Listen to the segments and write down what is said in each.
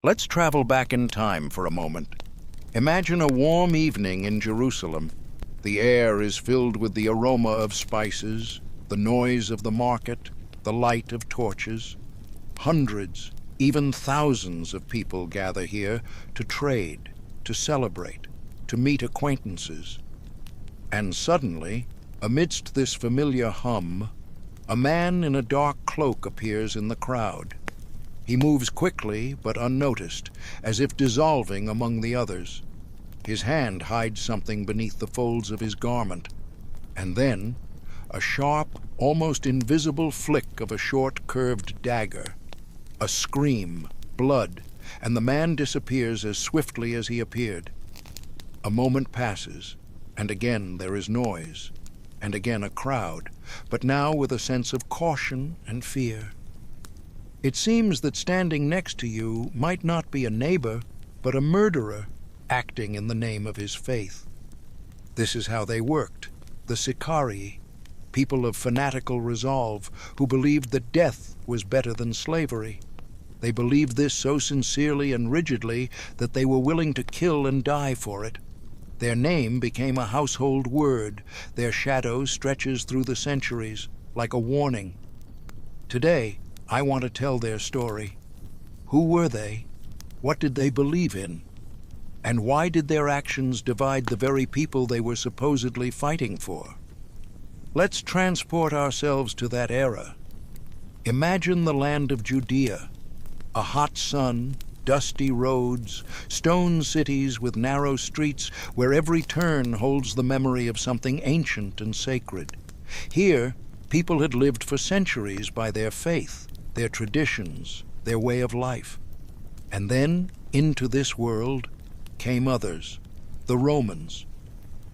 Let's travel back in time for a moment. Imagine a warm evening in Jerusalem. The air is filled with the aroma of spices, the noise of the market, the light of torches. Hundreds, even thousands of people gather here to trade, to celebrate, to meet acquaintances. And suddenly, amidst this familiar hum, a man in a dark cloak appears in the crowd. He moves quickly but unnoticed, as if dissolving among the others. His hand hides something beneath the folds of his garment, and then a sharp, almost invisible flick of a short, curved dagger. A scream, blood, and the man disappears as swiftly as he appeared. A moment passes, and again there is noise, and again a crowd, but now with a sense of caution and fear. It seems that standing next to you might not be a neighbor, but a murderer acting in the name of his faith. This is how they worked, the Sicarii, people of fanatical resolve who believed that death was better than slavery. They believed this so sincerely and rigidly that they were willing to kill and die for it. Their name became a household word. Their shadow stretches through the centuries like a warning. Today, I want to tell their story. Who were they? What did they believe in? And why did their actions divide the very people they were supposedly fighting for? Let's transport ourselves to that era. Imagine the land of Judea, a hot sun, dusty roads, stone cities with narrow streets where every turn holds the memory of something ancient and sacred. Here, people had lived for centuries by their faith, their traditions, their way of life. And then, into this world, came others, the Romans.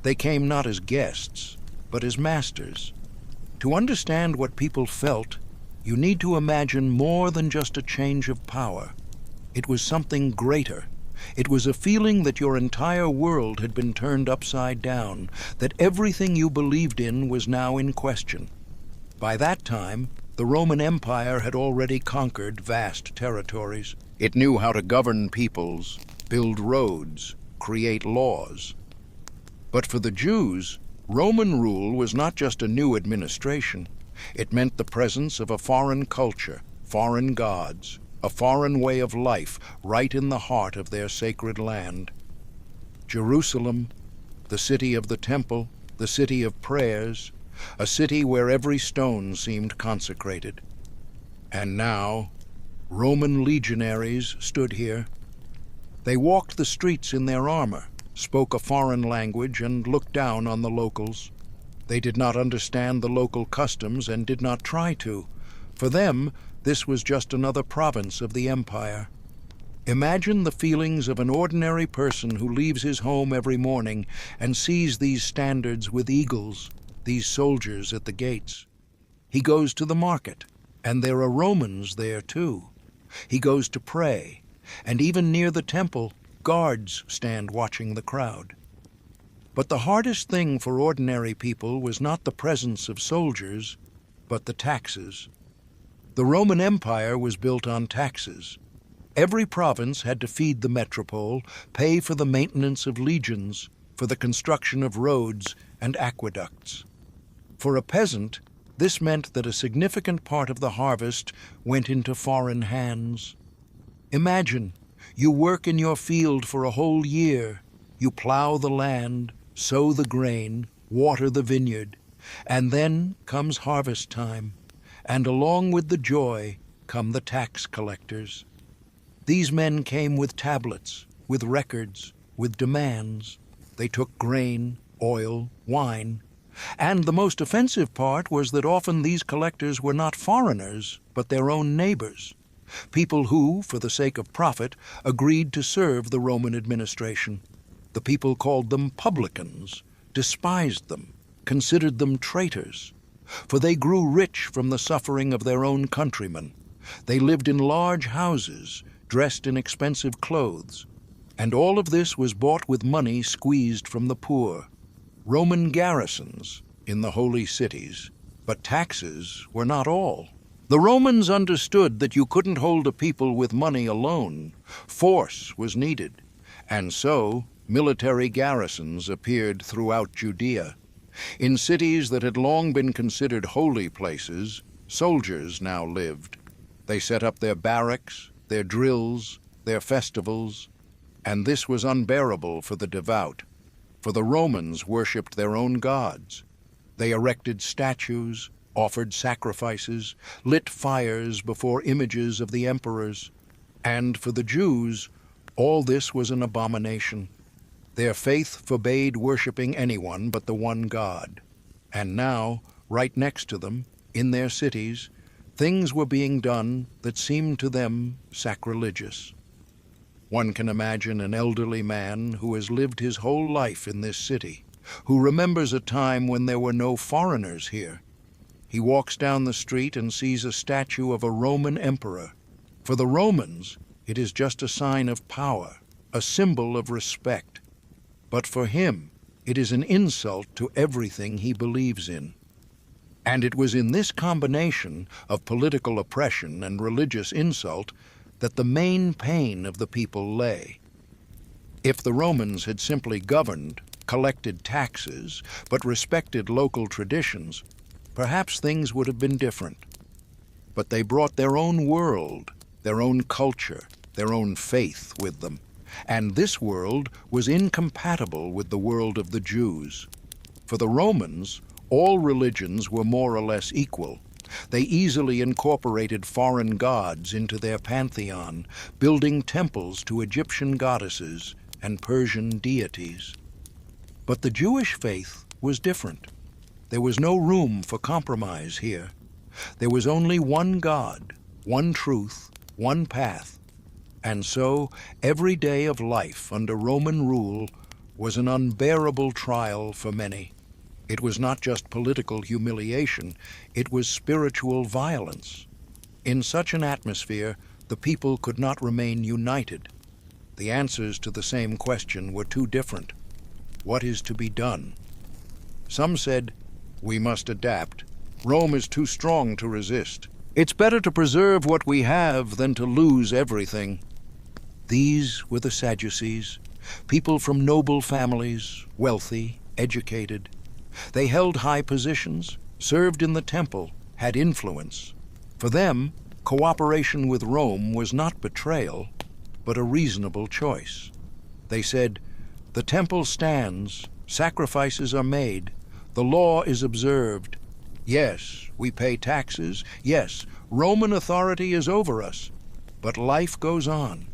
They came not as guests, but as masters. To understand what people felt, you need to imagine more than just a change of power. It was something greater. It was a feeling that your entire world had been turned upside down, that everything you believed in was now in question. By that time, the Roman Empire had already conquered vast territories. It knew how to govern peoples, build roads, create laws. But for the Jews, Roman rule was not just a new administration. It meant the presence of a foreign culture, foreign gods, a foreign way of life right in the heart of their sacred land. Jerusalem, the city of the temple, the city of prayers, a city where every stone seemed consecrated. And now, Roman legionaries stood here. They walked the streets in their armor, spoke a foreign language, and looked down on the locals. They did not understand the local customs and did not try to. For them, this was just another province of the empire. Imagine the feelings of an ordinary person who leaves his home every morning and sees these standards with eagles, these soldiers at the gates. He goes to the market, and there are Romans there too. He goes to pray, and even near the temple, guards stand watching the crowd. But the hardest thing for ordinary people was not the presence of soldiers, but the taxes. The Roman Empire was built on taxes. Every province had to feed the metropole, pay for the maintenance of legions, for the construction of roads and aqueducts. For a peasant, this meant that a significant part of the harvest went into foreign hands. Imagine, you work in your field for a whole year. You plow the land, sow the grain, water the vineyard, and then comes harvest time, and along with the joy come the tax collectors. These men came with tablets, with records, with demands. They took grain, oil, wine, and the most offensive part was that often these collectors were not foreigners, but their own neighbors, people who, for the sake of profit, agreed to serve the Roman administration. The people called them publicans, despised them, considered them traitors, for they grew rich from the suffering of their own countrymen. They lived in large houses, dressed in expensive clothes, and all of this was bought with money squeezed from the poor. Roman garrisons in the holy cities, but taxes were not all. The Romans understood that you couldn't hold a people with money alone. Force was needed, and so military garrisons appeared throughout Judea. In cities that had long been considered holy places, soldiers now lived. They set up their barracks, their drills, their festivals, and this was unbearable for the devout, for the Romans worshipped their own gods. They erected statues, offered sacrifices, lit fires before images of the emperors, and for the Jews, all this was an abomination. Their faith forbade worshipping anyone but the one God. And now, right next to them, in their cities, things were being done that seemed to them sacrilegious. One can imagine an elderly man who has lived his whole life in this city, who remembers a time when there were no foreigners here. He walks down the street and sees a statue of a Roman emperor. For the Romans, it is just a sign of power, a symbol of respect. But for him, it is an insult to everything he believes in. And it was in this combination of political oppression and religious insult that the main pain of the people lay. If the Romans had simply governed, collected taxes, but respected local traditions, perhaps things would have been different. But they brought their own world, their own culture, their own faith with them. And this world was incompatible with the world of the Jews. For the Romans, all religions were more or less equal. They easily incorporated foreign gods into their pantheon, building temples to Egyptian goddesses and Persian deities. But the Jewish faith was different. There was no room for compromise here. There was only one God, one truth, one path. And so, every day of life under Roman rule was an unbearable trial for many. It was not just political humiliation, it was spiritual violence. In such an atmosphere, the people could not remain united. The answers to the same question were too different. What is to be done? Some said, we must adapt. Rome is too strong to resist. It's better to preserve what we have than to lose everything. These were the Sadducees, people from noble families, wealthy, educated. They held high positions, served in the temple, had influence. For them, cooperation with Rome was not betrayal, but a reasonable choice. They said, the temple stands, sacrifices are made, the law is observed. Yes, we pay taxes. Yes, Roman authority is over us. But life goes on.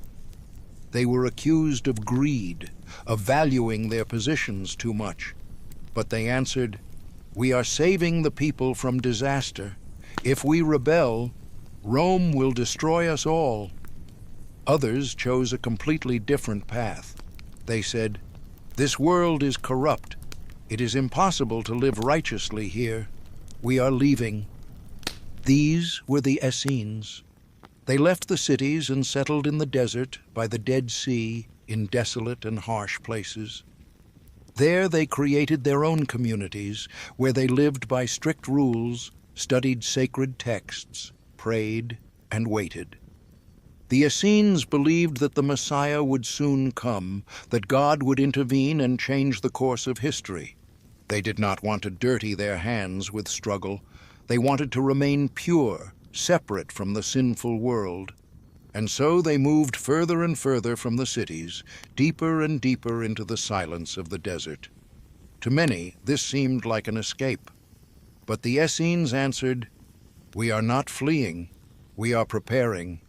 They were accused of greed, of valuing their positions too much. But they answered, we are saving the people from disaster. If we rebel, Rome will destroy us all. Others chose a completely different path. They said, this world is corrupt. It is impossible to live righteously here. We are leaving. These were the Essenes. They left the cities and settled in the desert by the Dead Sea in desolate and harsh places. There they created their own communities where they lived by strict rules, studied sacred texts, prayed, and waited. The Essenes believed that the Messiah would soon come, that God would intervene and change the course of history. They did not want to dirty their hands with struggle. They wanted to remain pure, separate from the sinful world. And so they moved further and further from the cities, deeper and deeper into the silence of the desert. To many, this seemed like an escape. But the Essenes answered, we are not fleeing, we are preparing.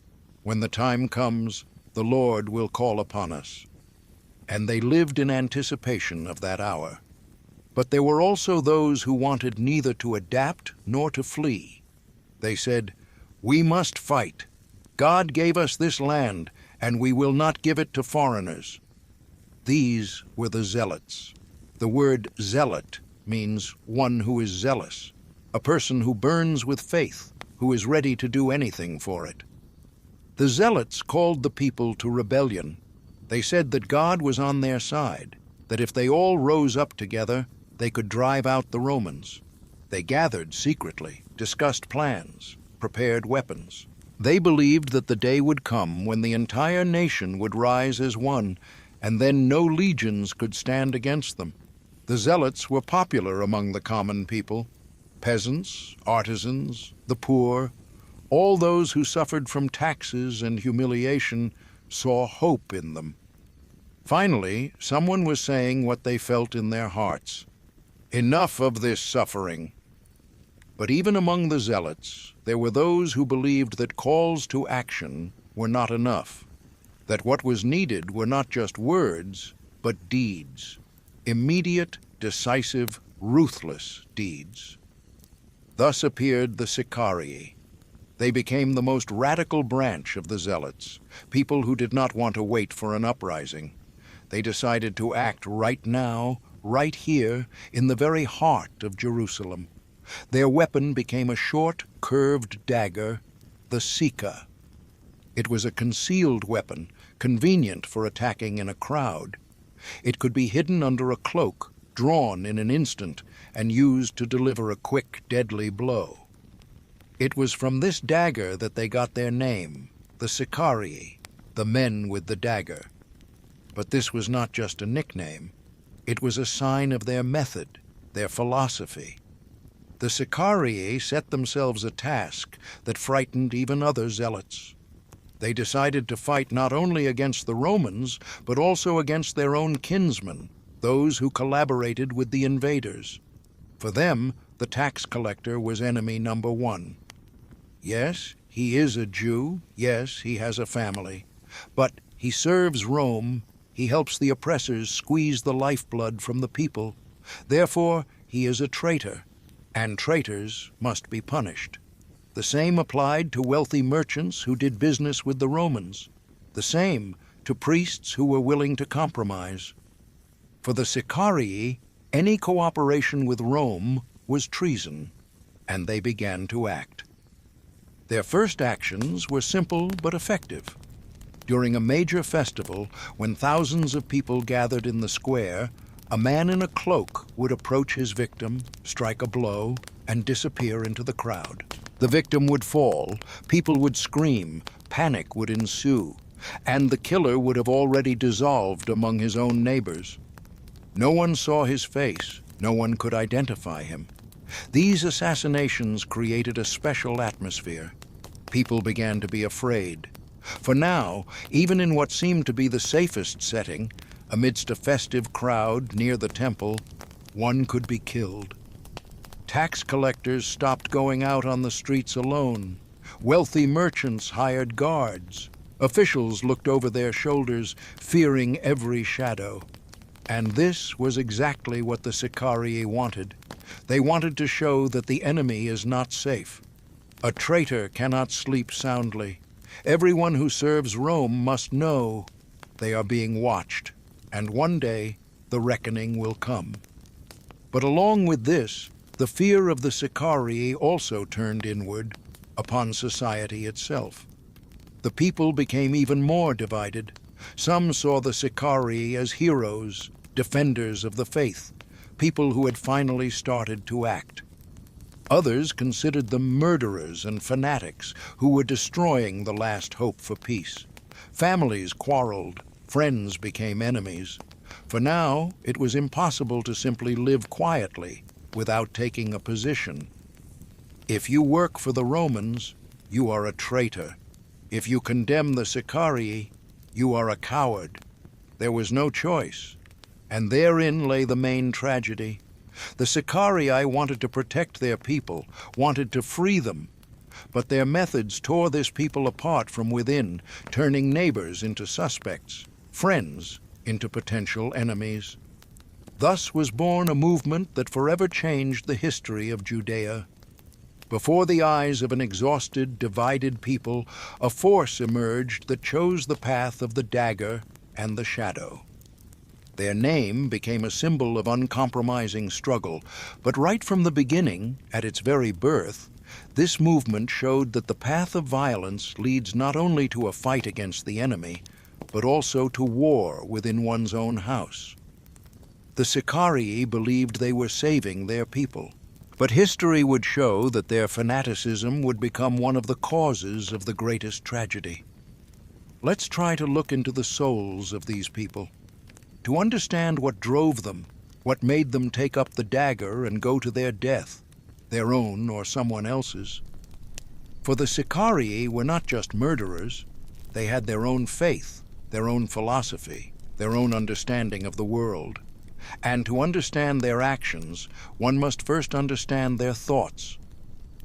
When the time comes, the Lord will call upon us. And they lived in anticipation of that hour. But there were also those who wanted neither to adapt nor to flee. They said, we must fight. God gave us this land, and we will not give it to foreigners. These were the zealots. The word zealot means one who is zealous, a person who burns with faith, who is ready to do anything for it. The zealots called the people to rebellion. They said that God was on their side, that if they all rose up together, they could drive out the Romans. They gathered secretly, discussed plans, prepared weapons. They believed that the day would come when the entire nation would rise as one, and then no legions could stand against them. The zealots were popular among the common people. Peasants, artisans, the poor, all those who suffered from taxes and humiliation saw hope in them. Finally, someone was saying what they felt in their hearts. Enough of this suffering. But even among the zealots, there were those who believed that calls to action were not enough, that what was needed were not just words, but deeds. Immediate, decisive, ruthless deeds. Thus appeared the Sicarii. They became the most radical branch of the zealots, people who did not want to wait for an uprising. They decided to act right now, right here, in the very heart of Jerusalem. Their weapon became a short, curved dagger, the Sika. It was a concealed weapon, convenient for attacking in a crowd. It could be hidden under a cloak, drawn in an instant, and used to deliver a quick, deadly blow. It was from this dagger that they got their name, the Sicarii, the men with the dagger. But this was not just a nickname. It was a sign of their method, their philosophy. The Sicarii set themselves a task that frightened even other zealots. They decided to fight not only against the Romans, but also against their own kinsmen, those who collaborated with the invaders. For them, the tax collector was enemy number one. Yes, he is a Jew. Yes, he has a family. But he serves Rome. He helps the oppressors squeeze the lifeblood from the people. Therefore, he is a traitor, and traitors must be punished. The same applied to wealthy merchants who did business with the Romans. The same to priests who were willing to compromise. For the Sicarii, any cooperation with Rome was treason, and they began to act. Their first actions were simple but effective. During a major festival, when thousands of people gathered in the square, a man in a cloak would approach his victim, strike a blow, and disappear into the crowd. The victim would fall, people would scream, panic would ensue, and the killer would have already dissolved among his own neighbors. No one saw his face, no one could identify him. These assassinations created a special atmosphere. People began to be afraid. For now, even in what seemed to be the safest setting, amidst a festive crowd near the temple, one could be killed. Tax collectors stopped going out on the streets alone. Wealthy merchants hired guards. Officials looked over their shoulders, fearing every shadow. And this was exactly what the Sicarii wanted. They wanted to show that the enemy is not safe. A traitor cannot sleep soundly. Everyone who serves Rome must know they are being watched, and one day the reckoning will come. But along with this, the fear of the Sicarii also turned inward upon society itself. The people became even more divided. Some saw the Sicarii as heroes, defenders of the faith, people who had finally started to act. Others considered them murderers and fanatics who were destroying the last hope for peace. Families quarreled, friends became enemies. For now, it was impossible to simply live quietly without taking a position. If you work for the Romans, you are a traitor. If you condemn the Sicarii, you are a coward. There was no choice, and therein lay the main tragedy. The Sicarii wanted to protect their people, wanted to free them, but their methods tore this people apart from within, turning neighbors into suspects, friends into potential enemies. Thus was born a movement that forever changed the history of Judea. Before the eyes of an exhausted, divided people, a force emerged that chose the path of the dagger and the shadow. Their name became a symbol of uncompromising struggle, but right from the beginning, at its very birth, this movement showed that the path of violence leads not only to a fight against the enemy, but also to war within one's own house. The Sicarii believed they were saving their people. But history would show that their fanaticism would become one of the causes of the greatest tragedy. Let's try to look into the souls of these people, to understand what drove them, what made them take up the dagger and go to their death, their own or someone else's. For the Sicarii were not just murderers, they had their own faith, their own philosophy, their own understanding of the world. And to understand their actions, one must first understand their thoughts.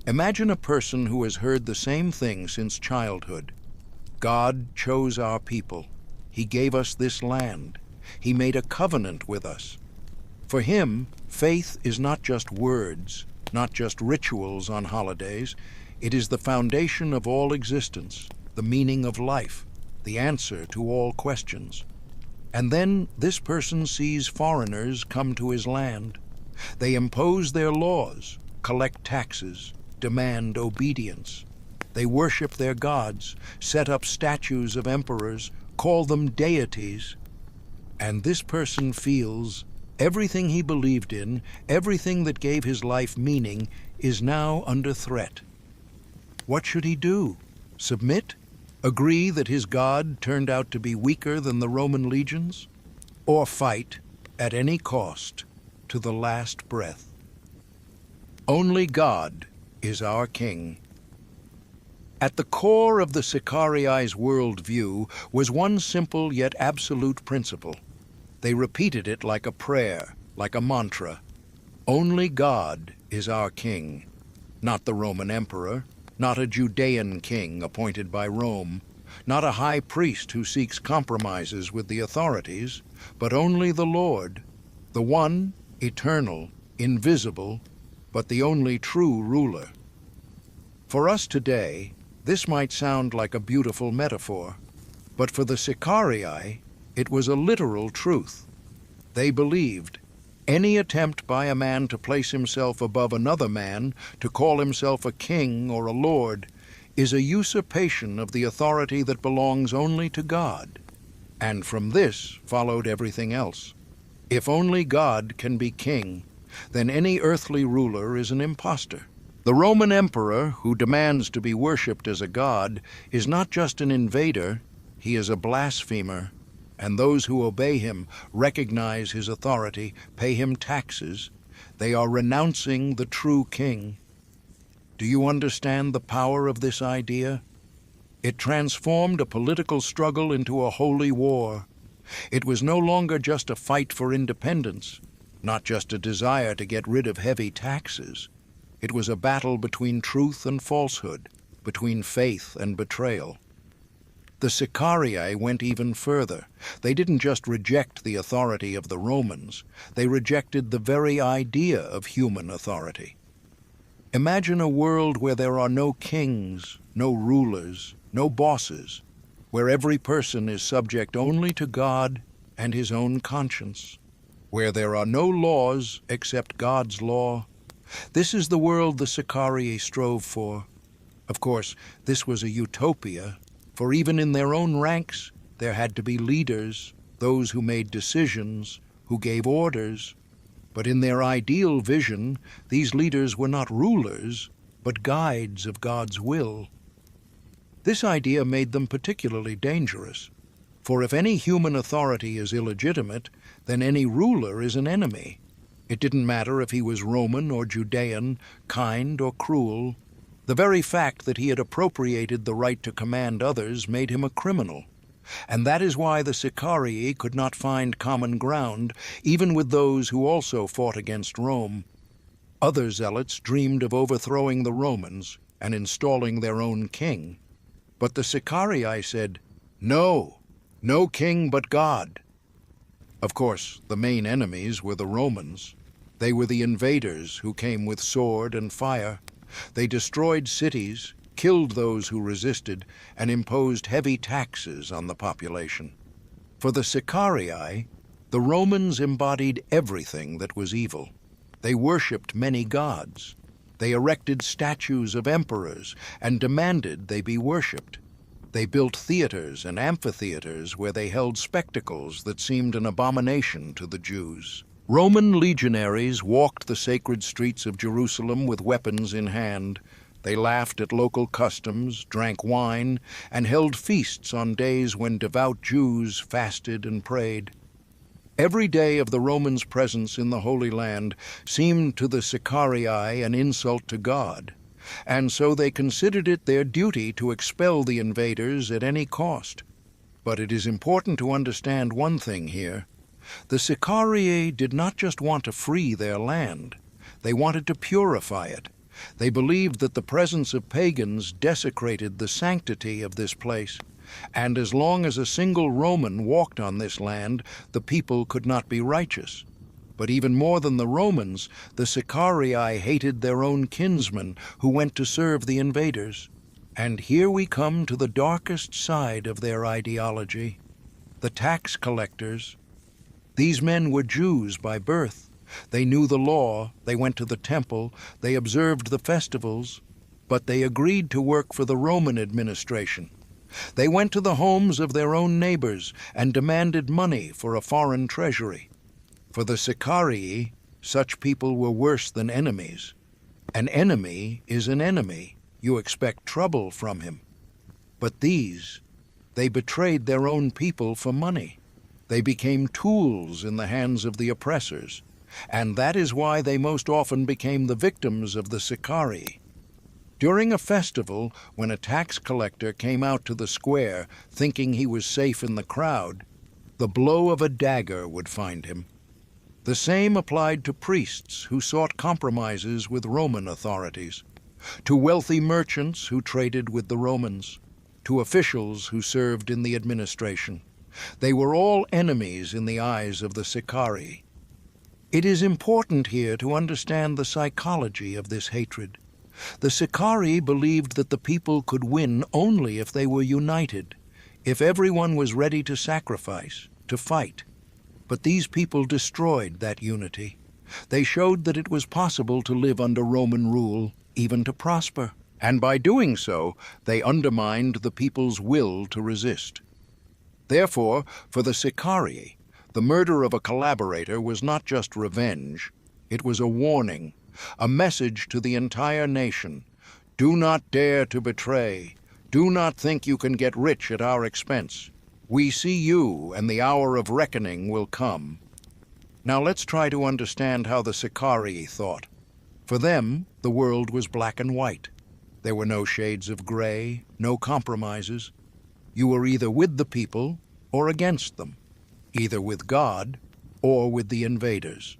Imagine a person who has heard the same thing since childhood. God chose our people. He gave us this land. He made a covenant with us. For him, faith is not just words, not just rituals on holidays. It is the foundation of all existence, the meaning of life, the answer to all questions. And then this person sees foreigners come to his land. They impose their laws, collect taxes, demand obedience. They worship their gods, set up statues of emperors, call them deities. And this person feels everything he believed in, everything that gave his life meaning, is now under threat. What should he do? Submit? Agree that his God turned out to be weaker than the Roman legions? Or fight, at any cost, to the last breath? Only God is our King. At the core of the Sicarii's worldview was one simple yet absolute principle. They repeated it like a prayer, like a mantra. Only God is our King, not the Roman emperor, not a Judean king appointed by Rome, not a high priest who seeks compromises with the authorities, but only the Lord, the one, eternal, invisible, but the only true ruler. For us today, this might sound like a beautiful metaphor, but for the Sicarii, it was a literal truth. They believed any attempt by a man to place himself above another man, to call himself a king or a lord, is a usurpation of the authority that belongs only to God. And from this followed everything else. If only God can be king, then any earthly ruler is an impostor. The Roman emperor, who demands to be worshipped as a god, is not just an invader, he is a blasphemer. And those who obey him, recognize his authority, pay him taxes. They are renouncing the true king. Do you understand the power of this idea? It transformed a political struggle into a holy war. It was no longer just a fight for independence, not just a desire to get rid of heavy taxes. It was a battle between truth and falsehood, between faith and betrayal. The Sicarii went even further. They didn't just reject the authority of the Romans, they rejected the very idea of human authority. Imagine a world where there are no kings, no rulers, no bosses, where every person is subject only to God and his own conscience, where there are no laws except God's law. This is the world the Sicarii strove for. Of course, this was a utopia, for even in their own ranks, there had to be leaders, those who made decisions, who gave orders. But in their ideal vision, these leaders were not rulers, but guides of God's will. This idea made them particularly dangerous, for if any human authority is illegitimate, then any ruler is an enemy. It didn't matter if he was Roman or Judean, kind or cruel. The very fact that he had appropriated the right to command others made him a criminal. And that is why the Sicarii could not find common ground, even with those who also fought against Rome. Other zealots dreamed of overthrowing the Romans and installing their own king. But the Sicarii said, "No, no king but God." Of course, the main enemies were the Romans. They were the invaders who came with sword and fire. They destroyed cities, killed those who resisted, and imposed heavy taxes on the population. For the Sicarii, the Romans embodied everything that was evil. They worshipped many gods. They erected statues of emperors and demanded they be worshipped. They built theaters and amphitheaters where they held spectacles that seemed an abomination to the Jews. Roman legionaries walked the sacred streets of Jerusalem with weapons in hand. They laughed at local customs, drank wine, and held feasts on days when devout Jews fasted and prayed. Every day of the Romans' presence in the Holy Land seemed to the Sicarii an insult to God, and so they considered it their duty to expel the invaders at any cost. But it is important to understand one thing here. The Sicarii did not just want to free their land. They wanted to purify it. They believed that the presence of pagans desecrated the sanctity of this place, and as long as a single Roman walked on this land, the people could not be righteous. But even more than the Romans, the Sicarii hated their own kinsmen who went to serve the invaders. And here we come to the darkest side of their ideology: the tax collectors. These men were Jews by birth. They knew the law, they went to the temple, they observed the festivals, but they agreed to work for the Roman administration. They went to the homes of their own neighbors and demanded money for a foreign treasury. For the Sicarii, such people were worse than enemies. An enemy is an enemy. You expect trouble from him. But these, they betrayed their own people for money. They became tools in the hands of the oppressors, and that is why they most often became the victims of the Sicarii. During a festival, when a tax collector came out to the square thinking he was safe in the crowd, the blow of a dagger would find him. The same applied to priests who sought compromises with Roman authorities, to wealthy merchants who traded with the Romans, to officials who served in the administration. They were all enemies in the eyes of the Sicarii. It is important here to understand the psychology of this hatred. The Sicarii believed that the people could win only if they were united, if everyone was ready to sacrifice, to fight. But these people destroyed that unity. They showed that it was possible to live under Roman rule, even to prosper. And by doing so, they undermined the people's will to resist. Therefore, for the Sicarii, the murder of a collaborator was not just revenge. It was a warning, a message to the entire nation. Do not dare to betray. Do not think you can get rich at our expense. We see you, and the hour of reckoning will come. Now let's try to understand how the Sicarii thought. For them, the world was black and white. There were no shades of gray, no compromises. You were either with the people or against them, either with God or with the invaders.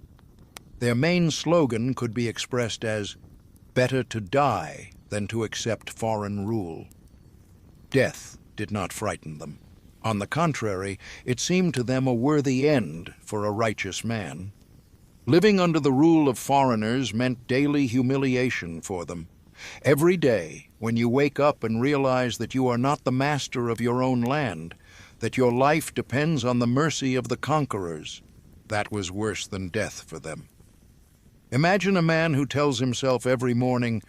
Their main slogan could be expressed as, "Better to die than to accept foreign rule." Death did not frighten them. On the contrary, it seemed to them a worthy end for a righteous man. Living under the rule of foreigners meant daily humiliation for them. Every day, when you wake up and realize that you are not the master of your own land, that your life depends on the mercy of the conquerors, that was worse than death for them. Imagine a man who tells himself every morning,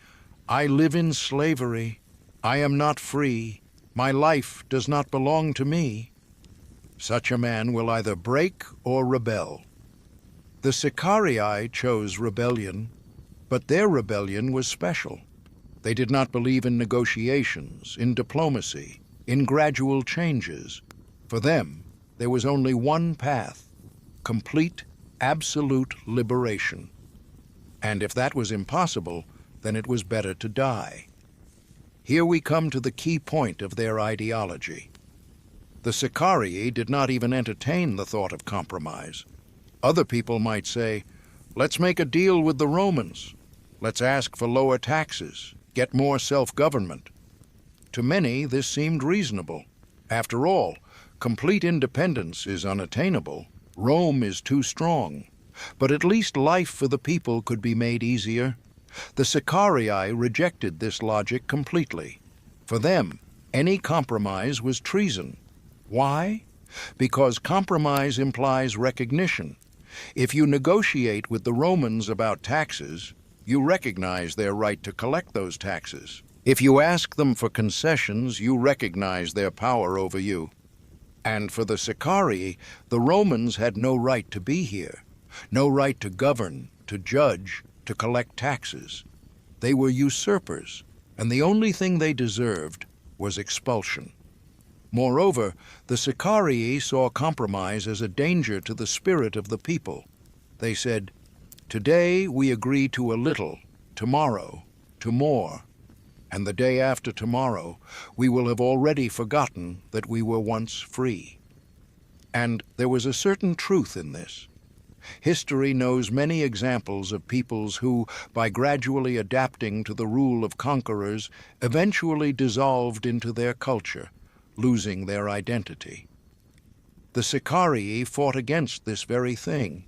"I live in slavery. I am not free. My life does not belong to me." Such a man will either break or rebel. The Sicarii chose rebellion, but their rebellion was special. They did not believe in negotiations, in diplomacy, in gradual changes. For them, there was only one path: complete, absolute liberation. And if that was impossible, then it was better to die. Here we come to the key point of their ideology. The Sicarii did not even entertain the thought of compromise. Other people might say, "Let's make a deal with the Romans. Let's ask for lower taxes, get more self-government." To many, this seemed reasonable. After all, complete independence is unattainable. Rome is too strong. But at least life for the people could be made easier. The Sicarii rejected this logic completely. For them, any compromise was treason. Why? Because compromise implies recognition. If you negotiate with the Romans about taxes, you recognize their right to collect those taxes. If you ask them for concessions, you recognize their power over you. And for the Sicarii, the Romans had no right to be here. no right to govern, to judge, to collect taxes. They were usurpers, and the only thing they deserved was expulsion. Moreover, the Sicarii saw compromise as a danger to the spirit of the people. They said, "Today we agree to a little, tomorrow to more, and the day after tomorrow we will have already forgotten that we were once free." And there was a certain truth in this. History knows many examples of peoples who, by gradually adapting to the rule of conquerors, eventually dissolved into their culture, losing their identity. The Sicarii fought against this very thing.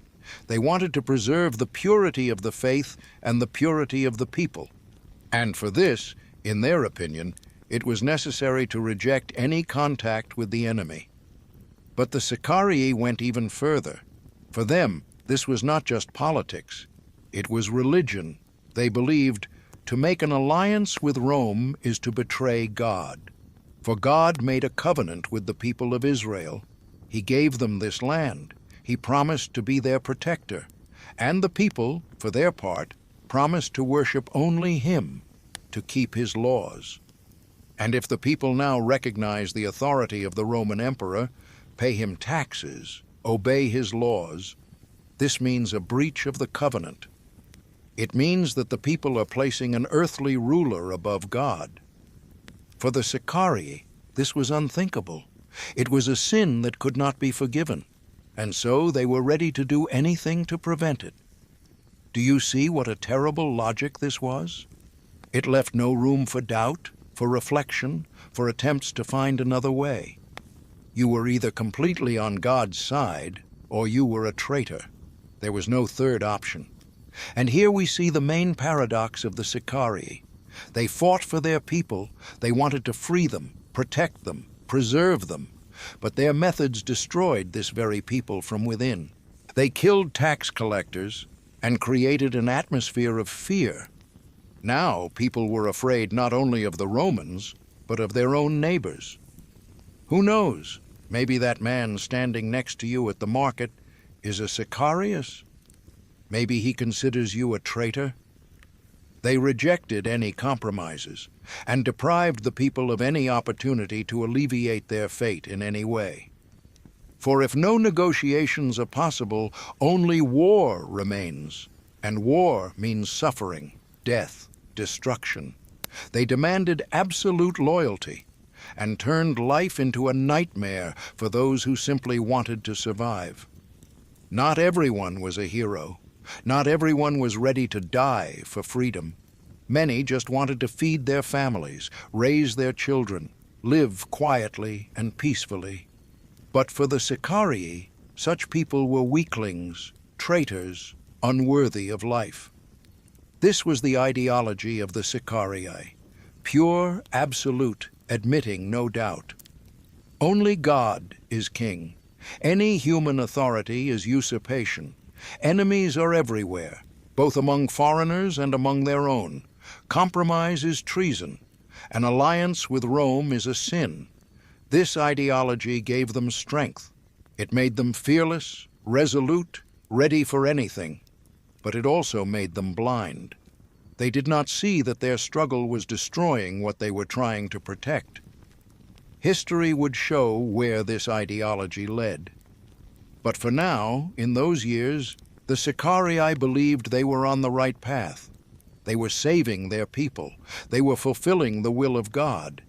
They wanted to preserve the purity of the faith and the purity of the people. And for this, in their opinion, it was necessary to reject any contact with the enemy. But the Sicarii went even further. For them, this was not just politics. It was religion. They believed to make an alliance with Rome is to betray God. For God made a covenant with the people of Israel. He gave them this land. He promised to be their protector. And the people, for their part, promised to worship only Him, to keep His laws. And if the people now recognize the authority of the Roman emperor, pay him taxes, obey his laws, this means a breach of the covenant. It means that the people are placing an earthly ruler above God. For the Sicarii, this was unthinkable. It was a sin that could not be forgiven, and so they were ready to do anything to prevent it. Do you see what a terrible logic this was? It left no room for doubt, for reflection, for attempts to find another way. You were either completely on God's side, or you were a traitor. There was no third option. And here we see the main paradox of the Sicarii. They fought for their people. They wanted to free them, protect them, preserve them. But their methods destroyed this very people from within. They killed tax collectors and created an atmosphere of fear. Now people were afraid not only of the Romans, but of their own neighbors. Who knows? Maybe that man standing next to you at the market is a Sicarius. Maybe he considers you a traitor. They rejected any compromises and deprived the people of any opportunity to alleviate their fate in any way. For if no negotiations are possible, only war remains, and war means suffering, death, destruction. They demanded absolute loyalty and turned life into a nightmare for those who simply wanted to survive. Not everyone was a hero. Not everyone was ready to die for freedom. Many just wanted to feed their families, raise their children, live quietly and peacefully. But for the Sicarii, such people were weaklings, traitors, unworthy of life. This was the ideology of the Sicarii, pure, absolute, admitting no doubt. Only God is king. Any human authority is usurpation. Enemies are everywhere, both among foreigners and among their own. Compromise is treason. An alliance with Rome is a sin. This ideology gave them strength. It made them fearless, resolute, ready for anything. But it also made them blind. They did not see that their struggle was destroying what they were trying to protect. History would show where this ideology led. But for now, in those years, the Sicarii believed they were on the right path. They were saving their people. They were fulfilling the will of God.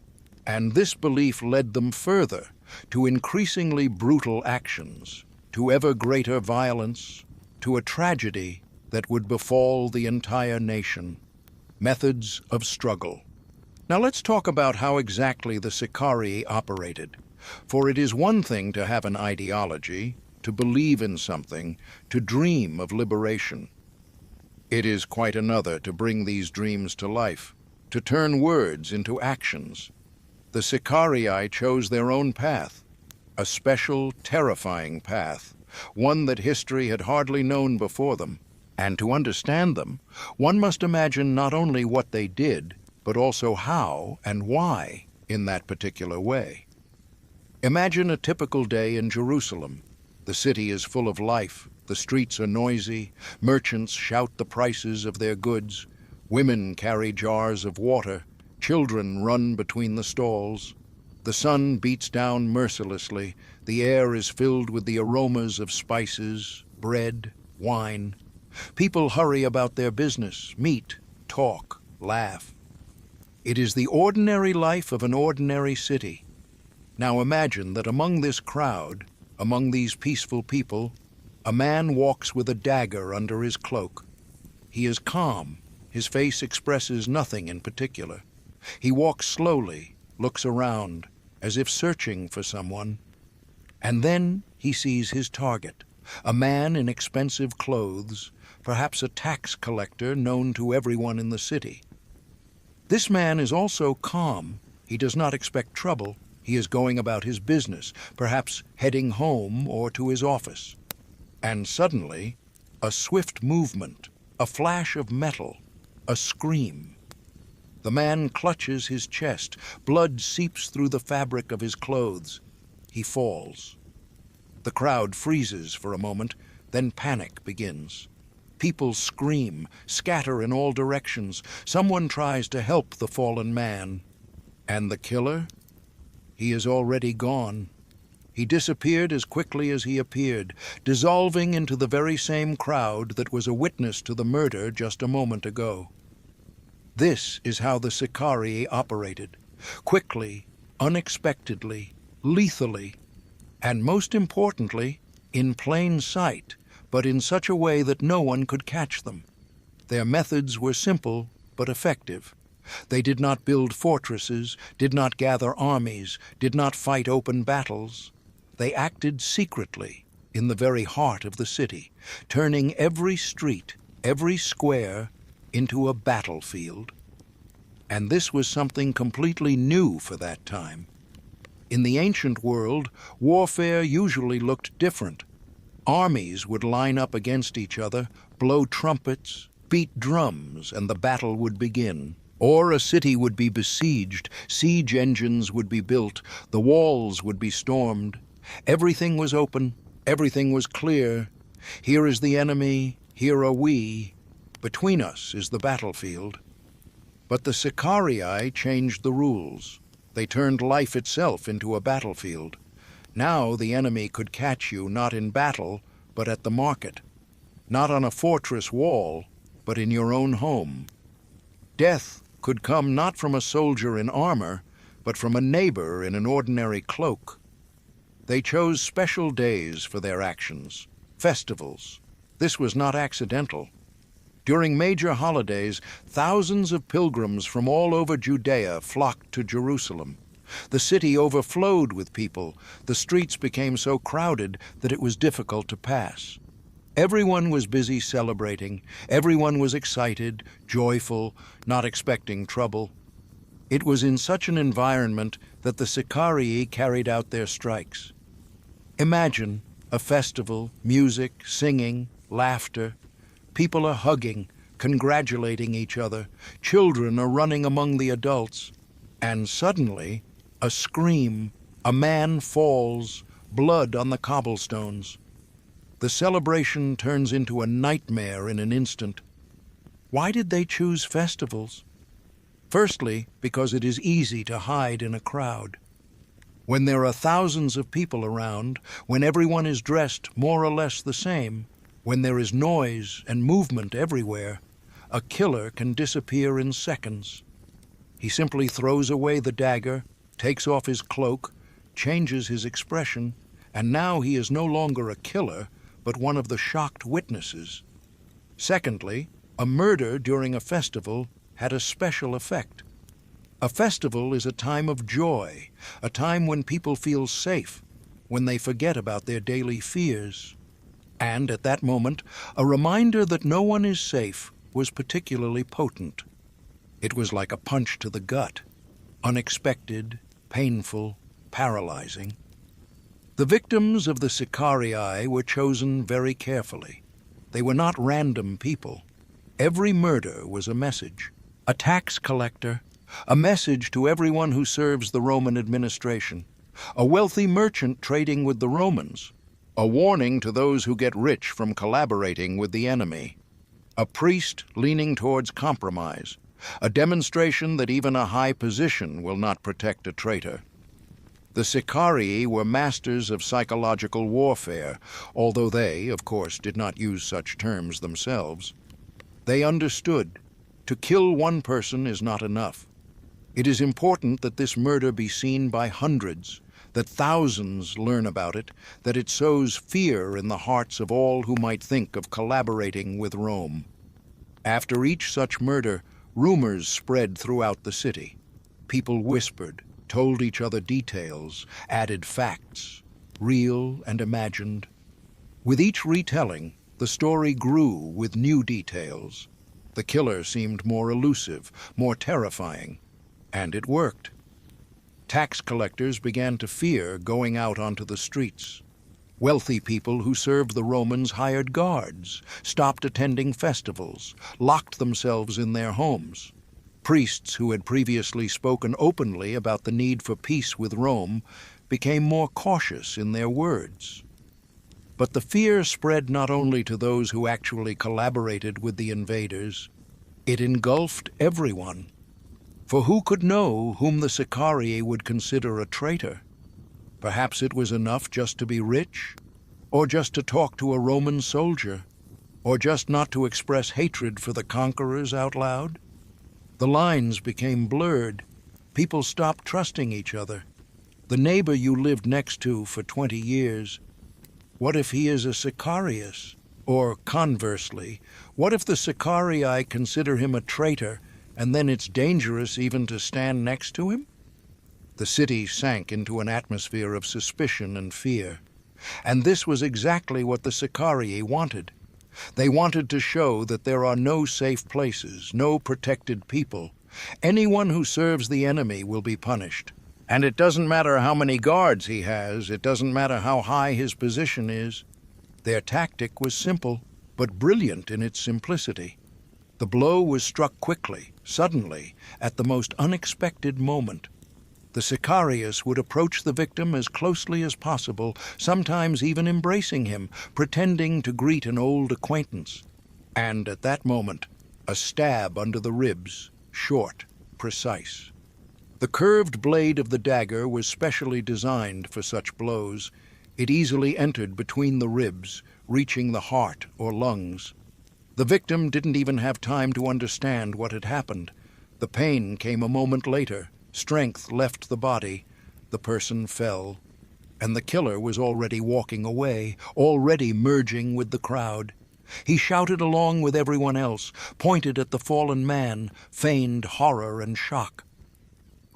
And this belief led them further, to increasingly brutal actions, to ever greater violence, to a tragedy that would befall the entire nation. Methods of struggle. Now let's talk about how exactly the Sicarii operated. For it is one thing to have an ideology, to believe in something, to dream of liberation. It is quite another to bring these dreams to life, to turn words into actions. The Sicarii chose their own path, a special, terrifying path, one that history had hardly known before them. And to understand them, one must imagine not only what they did, but also how and why in that particular way. Imagine a typical day in Jerusalem. The city is full of life, the streets are noisy, merchants shout the prices of their goods, women carry jars of water, children run between the stalls. The sun beats down mercilessly, the air is filled with the aromas of spices, bread, wine. People hurry about their business, meet, talk, laugh. It is the ordinary life of an ordinary city. Now imagine that among this crowd, among these peaceful people, a man walks with a dagger under his cloak. He is calm. His face expresses nothing in particular. He walks slowly, looks around, as if searching for someone. And then he sees his target, a man in expensive clothes, perhaps a tax collector known to everyone in the city. This man is also calm. He does not expect trouble. He is going about his business, perhaps heading home or to his office. And suddenly, a swift movement, a flash of metal, a scream. The man clutches his chest. Blood seeps through the fabric of his clothes. He falls. The crowd freezes for a moment, then panic begins. People scream, scatter in all directions. Someone tries to help the fallen man. And the killer? He is already gone. He disappeared as quickly as he appeared, dissolving into the very same crowd that was a witness to the murder just a moment ago. This is how the Sicarii operated. Quickly, unexpectedly, lethally, and most importantly, in plain sight, but in such a way that no one could catch them. Their methods were simple but effective. They did not build fortresses, did not gather armies, did not fight open battles. They acted secretly in the very heart of the city, turning every street, every square, into a battlefield. And this was something completely new for that time. In the ancient world, warfare usually looked different. Armies would line up against each other, blow trumpets, beat drums, and the battle would begin. Or a city would be besieged, siege engines would be built, the walls would be stormed. Everything was open, everything was clear. Here is the enemy, here are we. Between us is the battlefield. But the Sicarii changed the rules. They turned life itself into a battlefield. Now the enemy could catch you not in battle, but at the market. Not on a fortress wall, but in your own home. Death could come not from a soldier in armor, but from a neighbor in an ordinary cloak. They chose special days for their actions, festivals. This was not accidental. During major holidays, thousands of pilgrims from all over Judea flocked to Jerusalem. The city overflowed with people. The streets became so crowded that it was difficult to pass. Everyone was busy celebrating. Everyone was excited, joyful, not expecting trouble. It was in such an environment that the Sicarii carried out their strikes. Imagine a festival, music, singing, laughter. People are hugging, congratulating each other. Children are running among the adults. And suddenly, a scream. A man falls, blood on the cobblestones. The celebration turns into a nightmare in an instant. Why did they choose festivals? Firstly, because it is easy to hide in a crowd. When there are thousands of people around, when everyone is dressed more or less the same, when there is noise and movement everywhere, a killer can disappear in seconds. He simply throws away the dagger, takes off his cloak, changes his expression, and now he is no longer a killer, but one of the shocked witnesses. Secondly, a murder during a festival had a special effect. A festival is a time of joy, a time when people feel safe, when they forget about their daily fears. And at that moment, a reminder that no one is safe was particularly potent. It was like a punch to the gut, unexpected, painful, paralyzing. The victims of the Sicarii were chosen very carefully. They were not random people. Every murder was a message, a tax collector, a message to everyone who serves the Roman administration, a wealthy merchant trading with the Romans, a warning to those who get rich from collaborating with the enemy, a priest leaning towards compromise, a demonstration that even a high position will not protect a traitor. The Sicarii were masters of psychological warfare, although they, of course, did not use such terms themselves. They understood to kill one person is not enough. It is important that this murder be seen by hundreds, that thousands learn about it, that it sows fear in the hearts of all who might think of collaborating with Rome. After each such murder, rumors spread throughout the city. People whispered, told each other details, added facts, real and imagined. With each retelling, the story grew with new details. The killer seemed more elusive, more terrifying, and it worked. Tax collectors began to fear going out onto the streets. Wealthy people who served the Romans hired guards, stopped attending festivals, locked themselves in their homes. Priests who had previously spoken openly about the need for peace with Rome became more cautious in their words. But the fear spread not only to those who actually collaborated with the invaders, it engulfed everyone. For who could know whom the Sicarii would consider a traitor? Perhaps it was enough just to be rich, or just to talk to a Roman soldier, or just not to express hatred for the conquerors out loud. The lines became blurred. People stopped trusting each other. The neighbor you lived next to for 20 years, what if he is a Sicarius? Or conversely, what if the Sicarii consider him a traitor, and then it's dangerous even to stand next to him? The city sank into an atmosphere of suspicion and fear. And this was exactly what the Sicarii wanted. They wanted to show that there are no safe places, no protected people. Anyone who serves the enemy will be punished. And it doesn't matter how many guards he has, it doesn't matter how high his position is. Their tactic was simple, but brilliant in its simplicity. The blow was struck quickly, suddenly, at the most unexpected moment. The Sicarius would approach the victim as closely as possible, sometimes even embracing him, pretending to greet an old acquaintance. And at that moment, a stab under the ribs, short, precise. The curved blade of the dagger was specially designed for such blows. It easily entered between the ribs, reaching the heart or lungs. The victim didn't even have time to understand what had happened. The pain came a moment later. Strength left the body, the person fell, and the killer was already walking away, already merging with the crowd. He shouted along with everyone else, pointed at the fallen man, feigned horror and shock.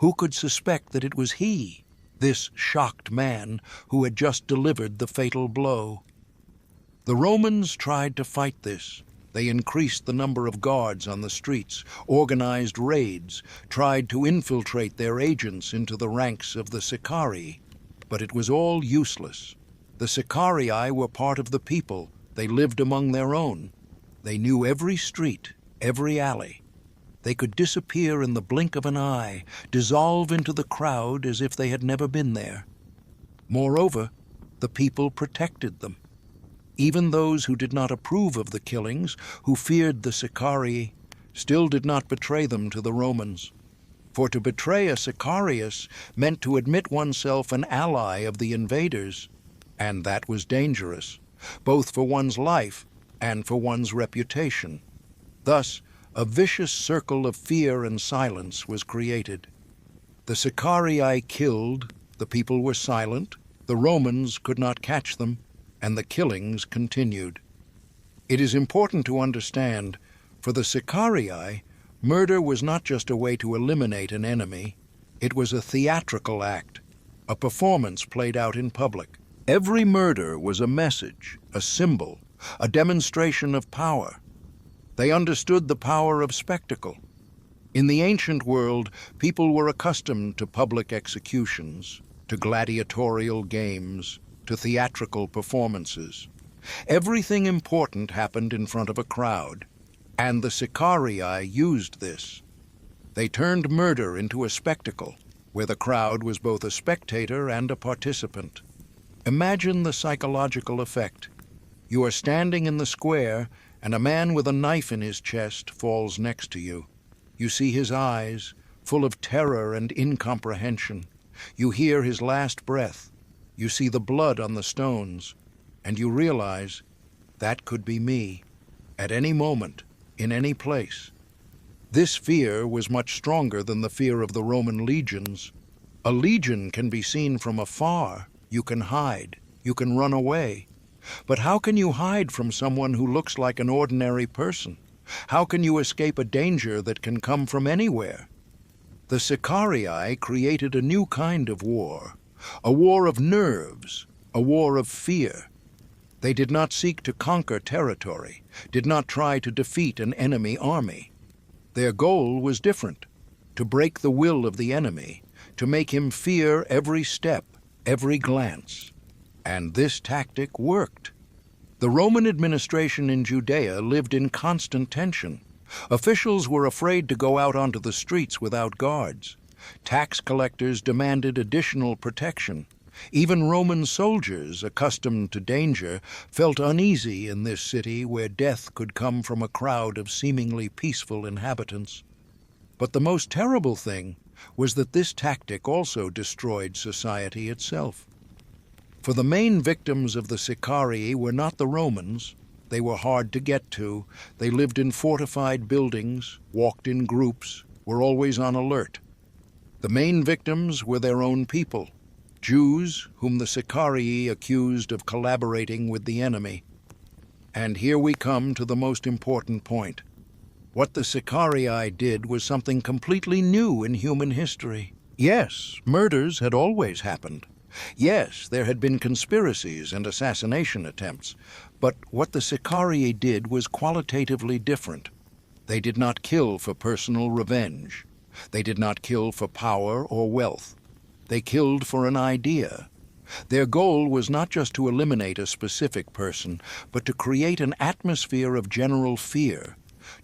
Who could suspect that it was he, this shocked man, who had just delivered the fatal blow? The Romans tried to fight this. They increased the number of guards on the streets, organized raids, tried to infiltrate their agents into the ranks of the Sicarii. But it was all useless. The Sicarii were part of the people. They lived among their own. They knew every street, every alley. They could disappear in the blink of an eye, dissolve into the crowd as if they had never been there. Moreover, the people protected them. Even those who did not approve of the killings, who feared the Sicarii, still did not betray them to the Romans. For to betray a Sicarius meant to admit oneself an ally of the invaders, and that was dangerous, both for one's life and for one's reputation. Thus, a vicious circle of fear and silence was created. The Sicarii killed, the people were silent, the Romans could not catch them, and the killings continued. It is important to understand, for the Sicarii, murder was not just a way to eliminate an enemy, it was a theatrical act, a performance played out in public. Every murder was a message, a symbol, a demonstration of power. They understood the power of spectacle. In the ancient world, people were accustomed to public executions, to gladiatorial games, to theatrical performances. Everything important happened in front of a crowd, and the Sicarii used this. They turned murder into a spectacle, where the crowd was both a spectator and a participant. Imagine the psychological effect. You are standing in the square, and a man with a knife in his chest falls next to you. You see his eyes, full of terror and incomprehension. You hear his last breath. You see the blood on the stones, and you realize that could be me, at any moment, in any place. This fear was much stronger than the fear of the Roman legions. A legion can be seen from afar. You can hide. You can run away. But how can you hide from someone who looks like an ordinary person? How can you escape a danger that can come from anywhere? The Sicarii created a new kind of war, a war of nerves, a war of fear. They did not seek to conquer territory, did not try to defeat an enemy army. Their goal was different: to break the will of the enemy, to make him fear every step, every glance. And this tactic worked. The Roman administration in Judea lived in constant tension. Officials were afraid to go out onto the streets without guards. Tax collectors demanded additional protection. Even Roman soldiers, accustomed to danger, felt uneasy in this city where death could come from a crowd of seemingly peaceful inhabitants. But the most terrible thing was that this tactic also destroyed society itself. For the main victims of the Sicarii were not the Romans. They were hard to get to. They lived in fortified buildings, walked in groups, were always on alert. The main victims were their own people, Jews whom the Sicarii accused of collaborating with the enemy. And here we come to the most important point. What the Sicarii did was something completely new in human history. Yes, murders had always happened. Yes, there had been conspiracies and assassination attempts, but what the Sicarii did was qualitatively different. They did not kill for personal revenge. They did not kill for power or wealth. They killed for an idea. Their goal was not just to eliminate a specific person, but to create an atmosphere of general fear,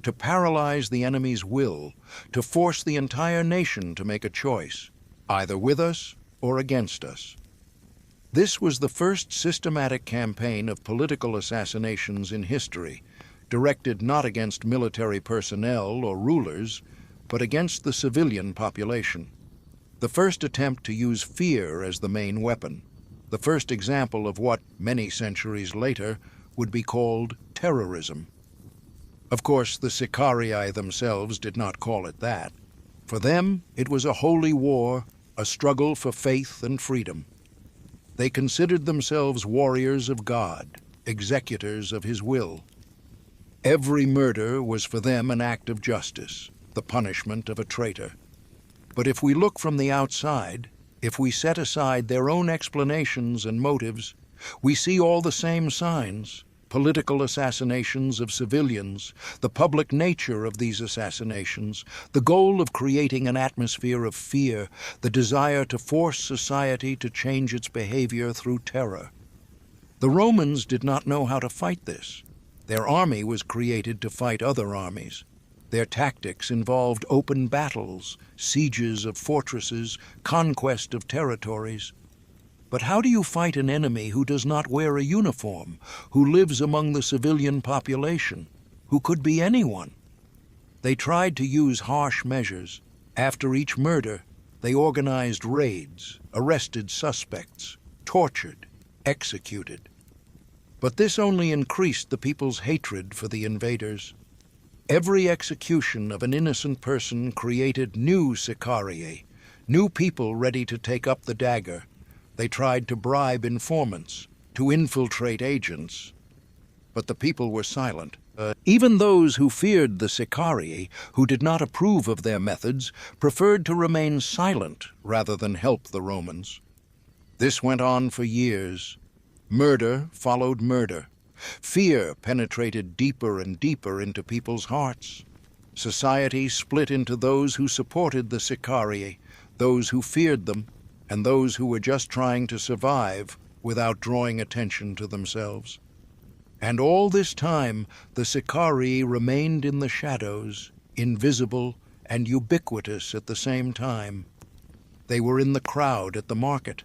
to paralyze the enemy's will, to force the entire nation to make a choice, either with us or against us. This was the first systematic campaign of political assassinations in history, directed not against military personnel or rulers, but against the civilian population. The first attempt to use fear as the main weapon. The first example of what, many centuries later, would be called terrorism. Of course, the Sicarii themselves did not call it that. For them, it was a holy war, a struggle for faith and freedom. They considered themselves warriors of God, executors of His will. Every murder was for them an act of justice, the punishment of a traitor. But if we look from the outside, if we set aside their own explanations and motives, we see all the same signs: political assassinations of civilians, the public nature of these assassinations, the goal of creating an atmosphere of fear, the desire to force society to change its behavior through terror. The Romans did not know how to fight this. Their army was created to fight other armies. Their tactics involved open battles, sieges of fortresses, conquest of territories. But how do you fight an enemy who does not wear a uniform, who lives among the civilian population, who could be anyone? They tried to use harsh measures. After each murder, they organized raids, arrested suspects, tortured, executed. But this only increased the people's hatred for the invaders. Every execution of an innocent person created new sicarii, new people ready to take up the dagger. They tried to bribe informants, to infiltrate agents. But the people were silent. Even those who feared the Sicarii, who did not approve of their methods, preferred to remain silent rather than help the Romans. This went on for years. Murder followed murder. Fear penetrated deeper and deeper into people's hearts. Society split into those who supported the Sicarii, those who feared them, and those who were just trying to survive without drawing attention to themselves. And all this time, the Sicarii remained in the shadows, invisible and ubiquitous at the same time. They were in the crowd at the market.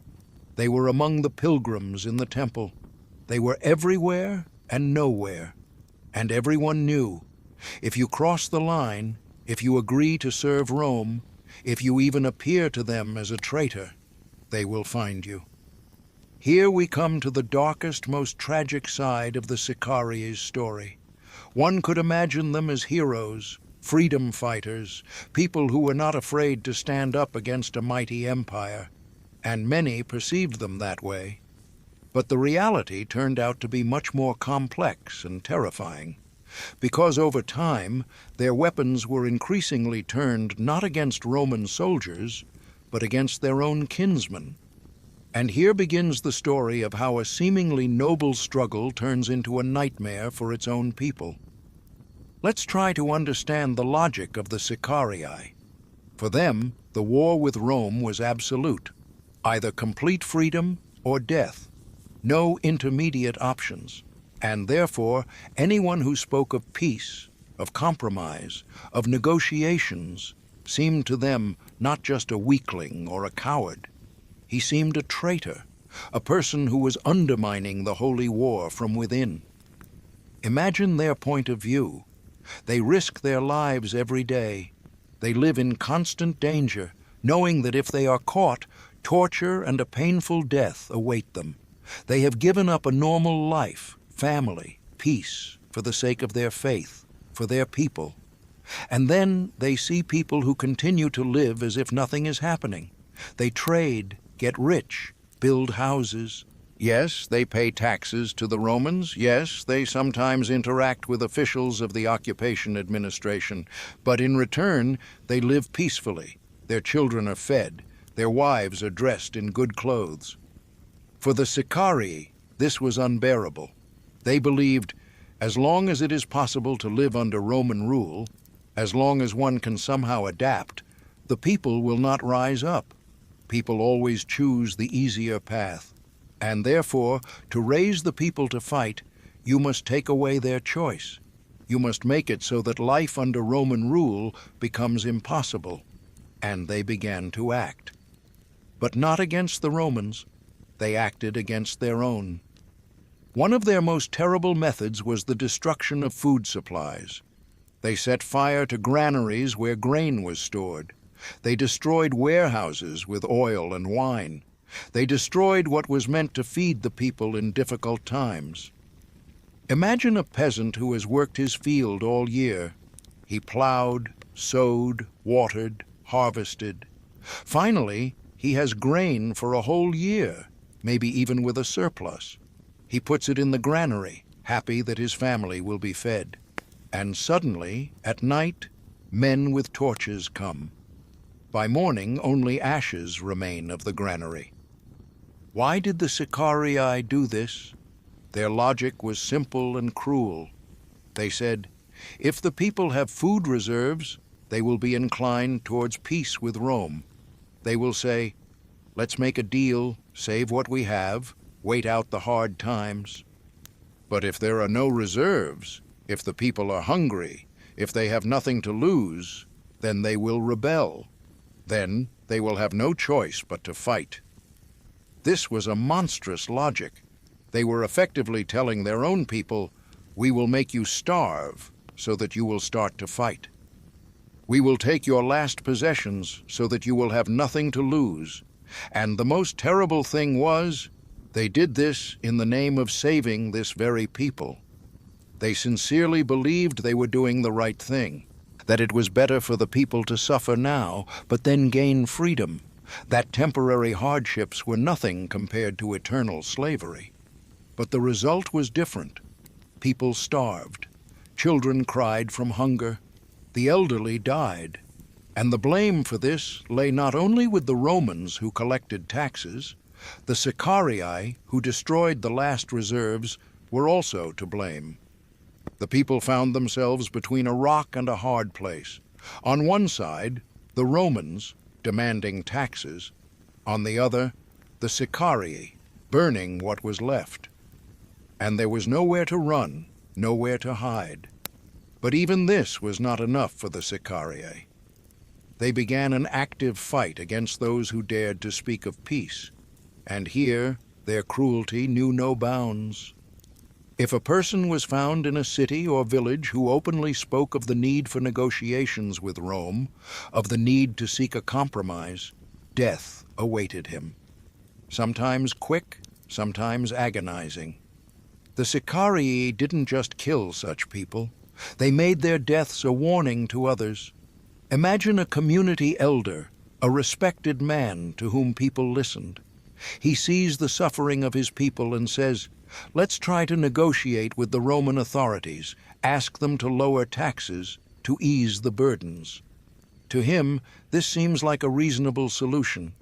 They were among the pilgrims in the temple. They were everywhere and nowhere. And everyone knew, if you cross the line, if you agree to serve Rome, if you even appear to them as a traitor, they will find you. Here we come to the darkest, most tragic side of the Sicari's story. One could imagine them as heroes, freedom fighters, people who were not afraid to stand up against a mighty empire, and many perceived them that way. But the reality turned out to be much more complex and terrifying, because over time their weapons were increasingly turned not against Roman soldiers, but against their own kinsmen. And here begins the story of how a seemingly noble struggle turns into a nightmare for its own people. Let's try to understand the logic of the Sicarii. For them, the war with Rome was absolute, either complete freedom or death, no intermediate options. And therefore, anyone who spoke of peace, of compromise, of negotiations, seemed to them not just a weakling or a coward. He seemed a traitor, a person who was undermining the holy war from within. Imagine their point of view. They risk their lives every day. They live in constant danger, knowing that if they are caught, torture and a painful death await them. They have given up a normal life, family, peace, for the sake of their faith, for their people. And then they see people who continue to live as if nothing is happening. They trade, get rich, build houses. Yes, they pay taxes to the Romans. Yes, they sometimes interact with officials of the occupation administration. But in return, they live peacefully. Their children are fed. Their wives are dressed in good clothes. For the Sicarii, this was unbearable. They believed, as long as it is possible to live under Roman rule, as long as one can somehow adapt, the people will not rise up. People always choose the easier path. And therefore, to raise the people to fight, you must take away their choice. You must make it so that life under Roman rule becomes impossible. And they began to act. But not against the Romans. They acted against their own. One of their most terrible methods was the destruction of food supplies. They set fire to granaries where grain was stored. They destroyed warehouses with oil and wine. They destroyed what was meant to feed the people in difficult times. Imagine a peasant who has worked his field all year. He plowed, sowed, watered, harvested. Finally, he has grain for a whole year, maybe even with a surplus. He puts it in the granary, happy that his family will be fed. And suddenly, at night, men with torches come. By morning, only ashes remain of the granary. Why did the Sicarii do this? Their logic was simple and cruel. They said, if the people have food reserves, they will be inclined towards peace with Rome. They will say, let's make a deal, save what we have, wait out the hard times. But if there are no reserves, if the people are hungry, if they have nothing to lose, then they will rebel. Then they will have no choice but to fight. This was a monstrous logic. They were effectively telling their own people, we will make you starve so that you will start to fight. We will take your last possessions so that you will have nothing to lose. And the most terrible thing was, they did this in the name of saving this very people. They sincerely believed they were doing the right thing, that it was better for the people to suffer now, but then gain freedom, that temporary hardships were nothing compared to eternal slavery. But the result was different. People starved. Children cried from hunger. The elderly died. And the blame for this lay not only with the Romans who collected taxes. The Sicarii, who destroyed the last reserves, were also to blame. The people found themselves between a rock and a hard place. On one side, the Romans, demanding taxes. On the other, the Sicarii, burning what was left. And there was nowhere to run, nowhere to hide. But even this was not enough for the Sicarii. They began an active fight against those who dared to speak of peace. and here their cruelty knew no bounds. If a person was found in a city or village who openly spoke of the need for negotiations with Rome, of the need to seek a compromise, death awaited him. Sometimes quick, sometimes agonizing. The Sicarii didn't just kill such people. They made their deaths a warning to others. Imagine a community elder, a respected man to whom people listened. He sees the suffering of his people and says, "Let's try to negotiate with the Roman authorities, ask them to lower taxes, to ease the burdens." To him, this seems like a reasonable solution.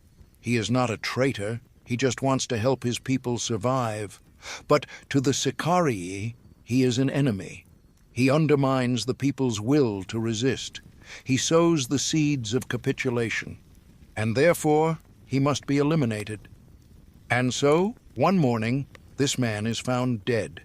He is not a traitor, he just wants to help his people survive. But to the Sicarii, he is an enemy. He undermines the people's will to resist. He sows the seeds of capitulation. And therefore, he must be eliminated. And so, one morning, this man is found dead.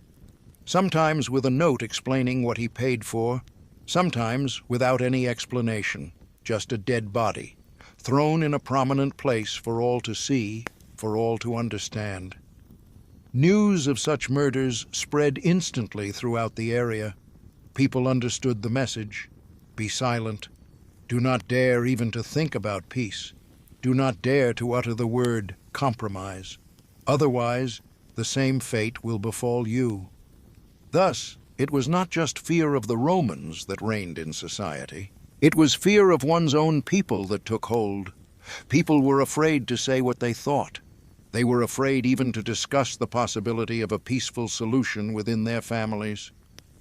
Sometimes with a note explaining what he paid for, sometimes without any explanation, just a dead body, thrown in a prominent place for all to see, for all to understand. News of such murders spread instantly throughout the area. People understood the message. Be silent. Do not dare even to think about peace. Do not dare to utter the word compromise. Otherwise, the same fate will befall you. Thus, it was not just fear of the Romans that reigned in society. It was fear of one's own people that took hold. People were afraid to say what they thought. They were afraid even to discuss the possibility of a peaceful solution within their families.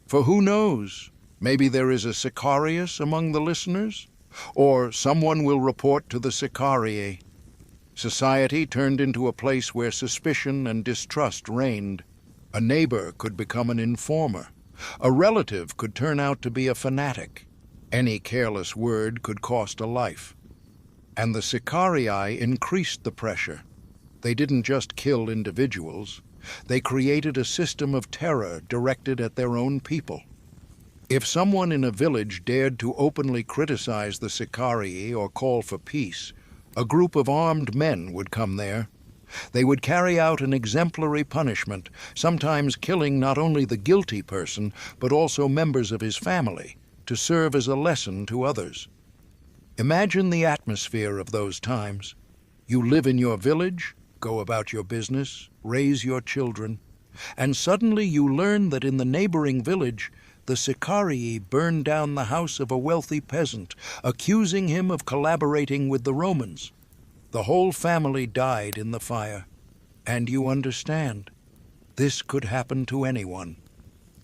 For who knows? Maybe there is a Sicarius among the listeners? Or someone will report to the Sicarii. Society turned into a place where suspicion and distrust reigned. A neighbor could become an informer. A relative could turn out to be a fanatic. Any careless word could cost a life. And the Sicarii increased the pressure. They didn't just kill individuals. They created a system of terror directed at their own people. If someone in a village dared to openly criticize the Sicarii or call for peace, a group of armed men would come there. They would carry out an exemplary punishment, sometimes killing not only the guilty person, but also members of his family, to serve as a lesson to others. Imagine the atmosphere of those times. You live in your village, go about your business, raise your children, and suddenly you learn that in the neighboring village, the Sicarii burned down the house of a wealthy peasant, accusing him of collaborating with the Romans. The whole family died in the fire. And you understand, this could happen to anyone.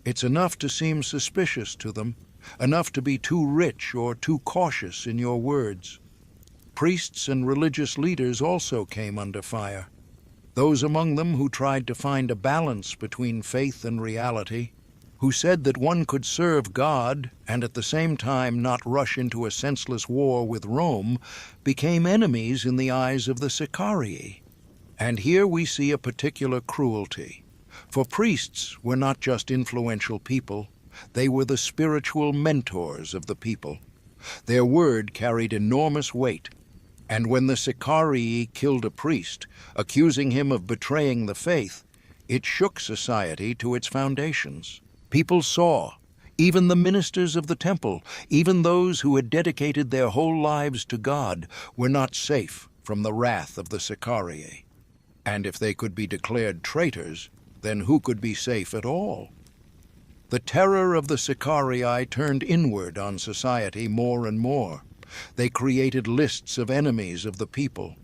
It's enough to seem suspicious to them, enough to be too rich or too cautious in your words. Priests and religious leaders also came under fire. Those among them who tried to find a balance between faith and reality, who said that one could serve God and at the same time not rush into a senseless war with Rome, became enemies in the eyes of the Sicarii. And here we see a particular cruelty. For priests were not just influential people, they were the spiritual mentors of the people. Their word carried enormous weight. And when the Sicarii killed a priest, accusing him of betraying the faith, it shook society to its foundations. People saw, even the ministers of the temple, even those who had dedicated their whole lives to God, were not safe from the wrath of the Sicarii. And if they could be declared traitors, then who could be safe at all? The terror of the Sicarii turned inward on society more and more. They created lists of enemies of the people.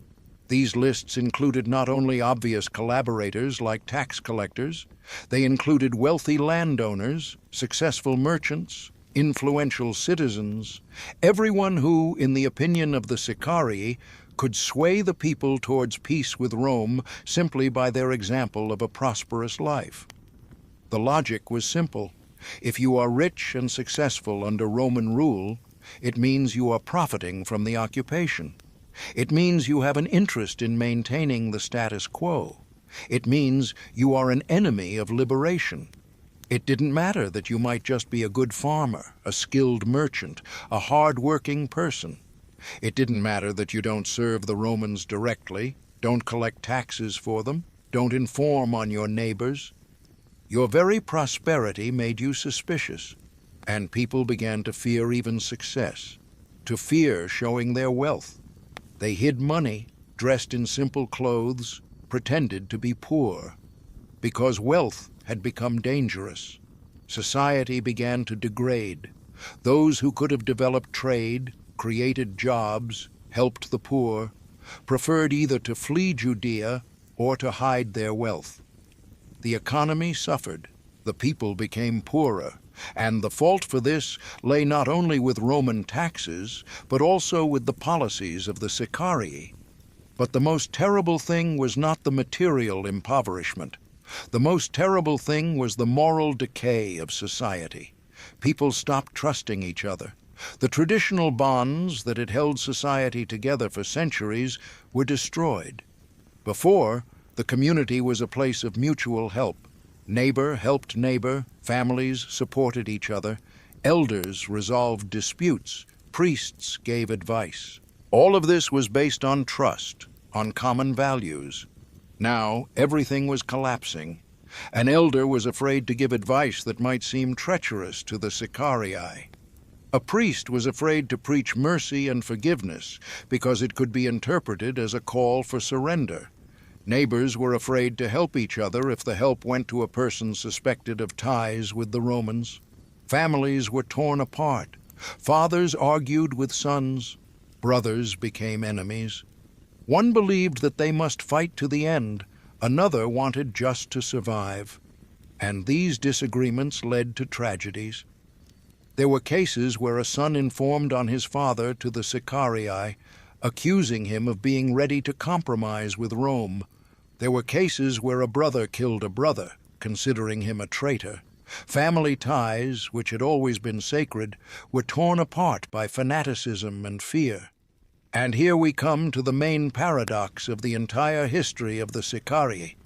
These lists included not only obvious collaborators like tax collectors, they included wealthy landowners, successful merchants, influential citizens, everyone who, in the opinion of the Sicarii, could sway the people towards peace with Rome simply by their example of a prosperous life. The logic was simple. If you are rich and successful under Roman rule, it means you are profiting from the occupation. It means you have an interest in maintaining the status quo. It means you are an enemy of liberation. It didn't matter that you might just be a good farmer, a skilled merchant, a hard-working person. It didn't matter that you don't serve the Romans directly. Don't collect taxes for them. Don't inform on your neighbors. Your very prosperity made you suspicious, and people began to fear even success, to fear showing their wealth. They hid money, dressed in simple clothes, pretended to be poor. Because wealth had become dangerous, society began to degrade. Those who could have developed trade, created jobs, helped the poor, preferred either to flee Judea or to hide their wealth. The economy suffered, the people became poorer, and the fault for this lay not only with Roman taxes, but also with the policies of the Sicarii. But the most terrible thing was not the material impoverishment. The most terrible thing was the moral decay of society. People stopped trusting each other. The traditional bonds that had held society together for centuries were destroyed. Before, the community was a place of mutual help. Neighbor helped neighbor, families supported each other, elders resolved disputes, priests gave advice. All of this was based on trust, on common values. Now, everything was collapsing. An elder was afraid to give advice that might seem treacherous to the Sicarii. A priest was afraid to preach mercy and forgiveness because it could be interpreted as a call for surrender. Neighbors were afraid to help each other if the help went to a person suspected of ties with the Romans. Families were torn apart. Fathers argued with sons. Brothers became enemies. One believed that they must fight to the end. Another wanted just to survive. And these disagreements led to tragedies. There were cases where a son informed on his father to the Sicarii, accusing him of being ready to compromise with Rome. There were cases where a brother killed a brother, considering him a traitor. Family ties, which had always been sacred, were torn apart by fanaticism and fear. And here we come to the main paradox of the entire history of the Sicarii.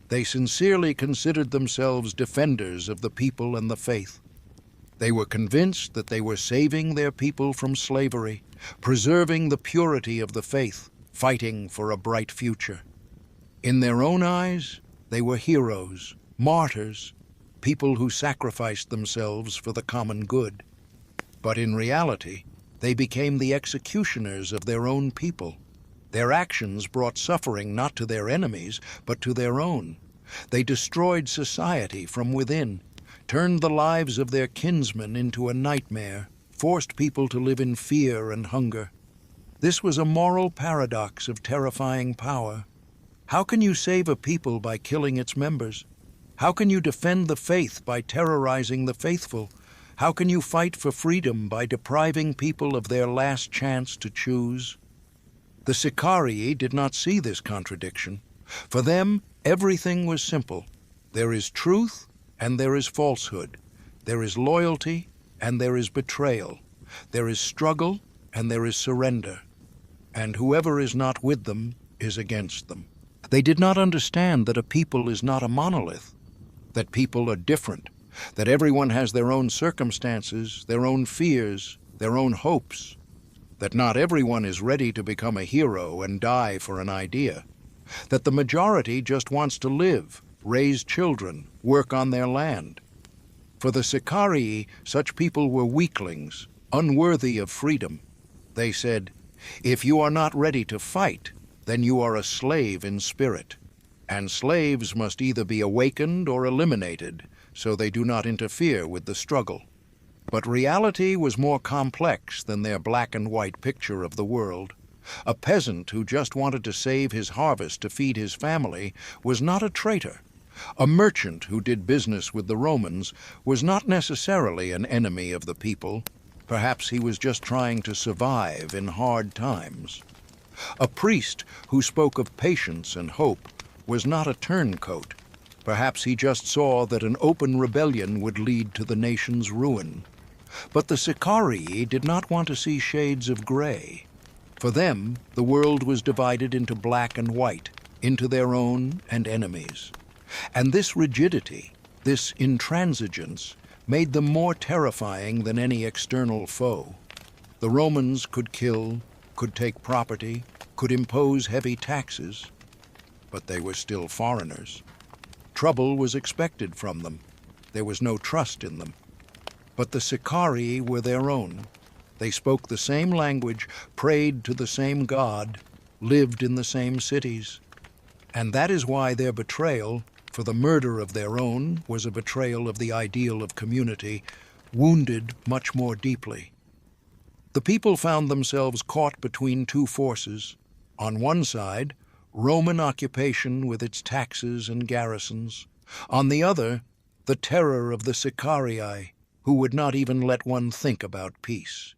They sincerely considered themselves defenders of the people and the faith. They were convinced that they were saving their people from slavery, preserving the purity of the faith, fighting for a bright future. In their own eyes, they were heroes, martyrs, people who sacrificed themselves for the common good. But in reality, they became the executioners of their own people. Their actions brought suffering not to their enemies, but to their own. They destroyed society from within, turned the lives of their kinsmen into a nightmare, forced people to live in fear and hunger. This was a moral paradox of terrifying power. How can you save a people by killing its members? How can you defend the faith by terrorizing the faithful? How can you fight for freedom by depriving people of their last chance to choose? The Sicarii did not see this contradiction. For them, everything was simple. There is truth and there is falsehood. There is loyalty and there is betrayal. There is struggle and there is surrender. And whoever is not with them is against them. They did not understand that a people is not a monolith, that people are different, that everyone has their own circumstances, their own fears, their own hopes, that not everyone is ready to become a hero and die for an idea, that the majority just wants to live, raise children, work on their land. For the Sicarii, such people were weaklings, unworthy of freedom. They said, "If you are not ready to fight, then you are a slave in spirit, and slaves must either be awakened or eliminated, so they do not interfere with the struggle." But reality was more complex than their black and white picture of the world. A peasant who just wanted to save his harvest to feed his family was not a traitor. A merchant who did business with the Romans was not necessarily an enemy of the people. Perhaps he was just trying to survive in hard times. A priest who spoke of patience and hope was not a turncoat. Perhaps he just saw that an open rebellion would lead to the nation's ruin. But the Sicarii did not want to see shades of gray. For them, the world was divided into black and white, into their own and enemies. And this rigidity, this intransigence, made them more terrifying than any external foe. The Romans could kill, could take property, could impose heavy taxes. but they were still foreigners. Trouble was expected from them. There was no trust in them. But the Sicarii were their own. They spoke the same language, prayed to the same God, lived in the same cities. And that is why their betrayal, for the murder of their own, was a betrayal of the ideal of community, wounded much more deeply. The people found themselves caught between two forces. On one side, Roman occupation with its taxes and garrisons. On the other, the terror of the Sicarii, who would not even let one think about peace.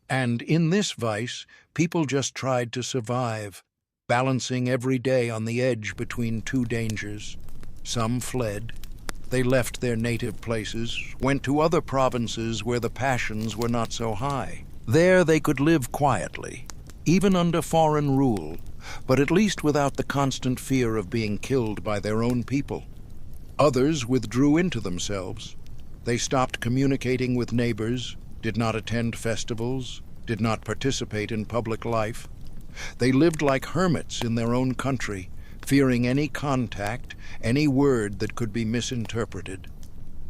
And in this vice, people just tried to survive, balancing every day on the edge between two dangers. Some fled. They left their native places, went to other provinces where the passions were not so high. There they could live quietly, even under foreign rule, but at least without the constant fear of being killed by their own people. Others withdrew into themselves. They stopped communicating with neighbors, did not attend festivals, did not participate in public life. They lived like hermits in their own country, fearing any contact, any word that could be misinterpreted.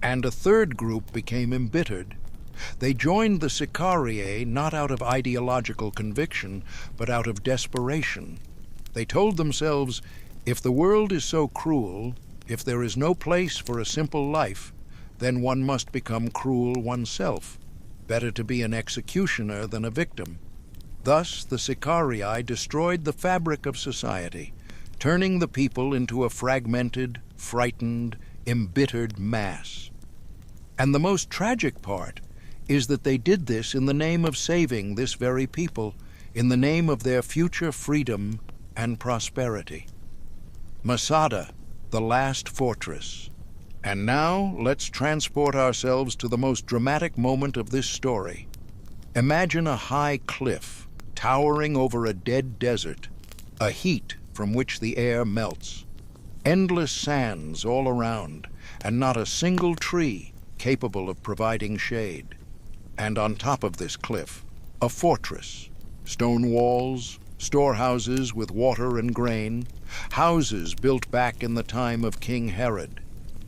And a third group became embittered. They joined the Sicarii not out of ideological conviction, but out of desperation. They told themselves, if the world is so cruel, if there is no place for a simple life, then one must become cruel oneself. Better to be an executioner than a victim. Thus, the Sicarii destroyed the fabric of society, turning the people into a fragmented, frightened, embittered mass. And the most tragic part is that they did this in the name of saving this very people, in the name of their future freedom and prosperity. Masada, the last fortress. And now let's transport ourselves to the most dramatic moment of this story. Imagine a high cliff towering over a dead desert, a heat from which the air melts, endless sands all around, and not a single tree capable of providing shade. And on top of this cliff, a fortress, stone walls, storehouses with water and grain, houses built back in the time of King Herod.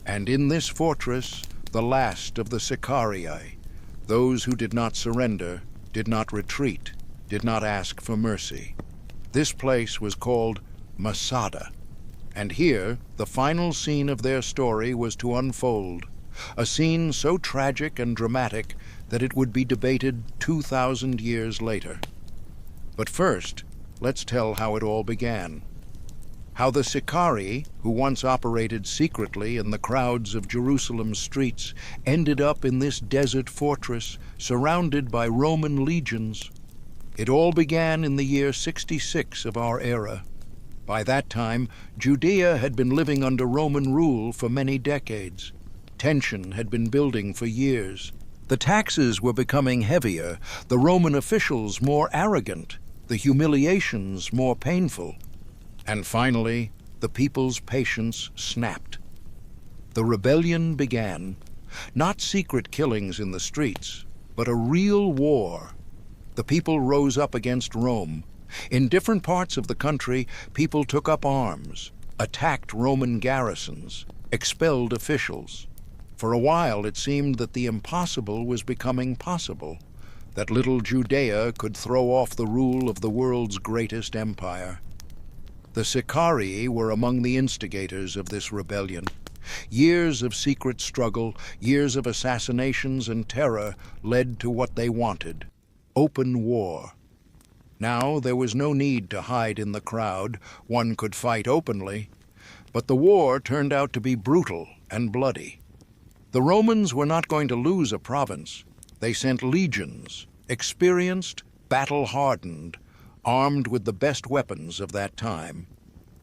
And in this fortress, the last of the Sicarii, those who did not surrender, did not retreat, did not ask for mercy. This place was called Masada. And here, the final scene of their story was to unfold, a scene so tragic and dramatic that it would be debated 2,000 years later. But first, let's tell how it all began. How the Sicarii, who once operated secretly in the crowds of Jerusalem's streets, ended up in this desert fortress surrounded by Roman legions. It all began in the year 66 of our era. By that time, Judea had been living under Roman rule for many decades. Tension had been building for years. The taxes were becoming heavier, the Roman officials more arrogant, the humiliations more painful. And finally, the people's patience snapped. The rebellion began. Not secret killings in the streets, but a real war. The people rose up against Rome. In different parts of the country, people took up arms, attacked Roman garrisons, expelled officials. For a while it seemed that the impossible was becoming possible, that little Judea could throw off the rule of the world's greatest empire. The Sicarii were among the instigators of this rebellion. Years of secret struggle, years of assassinations and terror led to what they wanted: open war. Now there was no need to hide in the crowd. One could fight openly. But the war turned out to be brutal and bloody. The Romans were not going to lose a province. They sent legions, experienced, battle-hardened, armed with the best weapons of that time.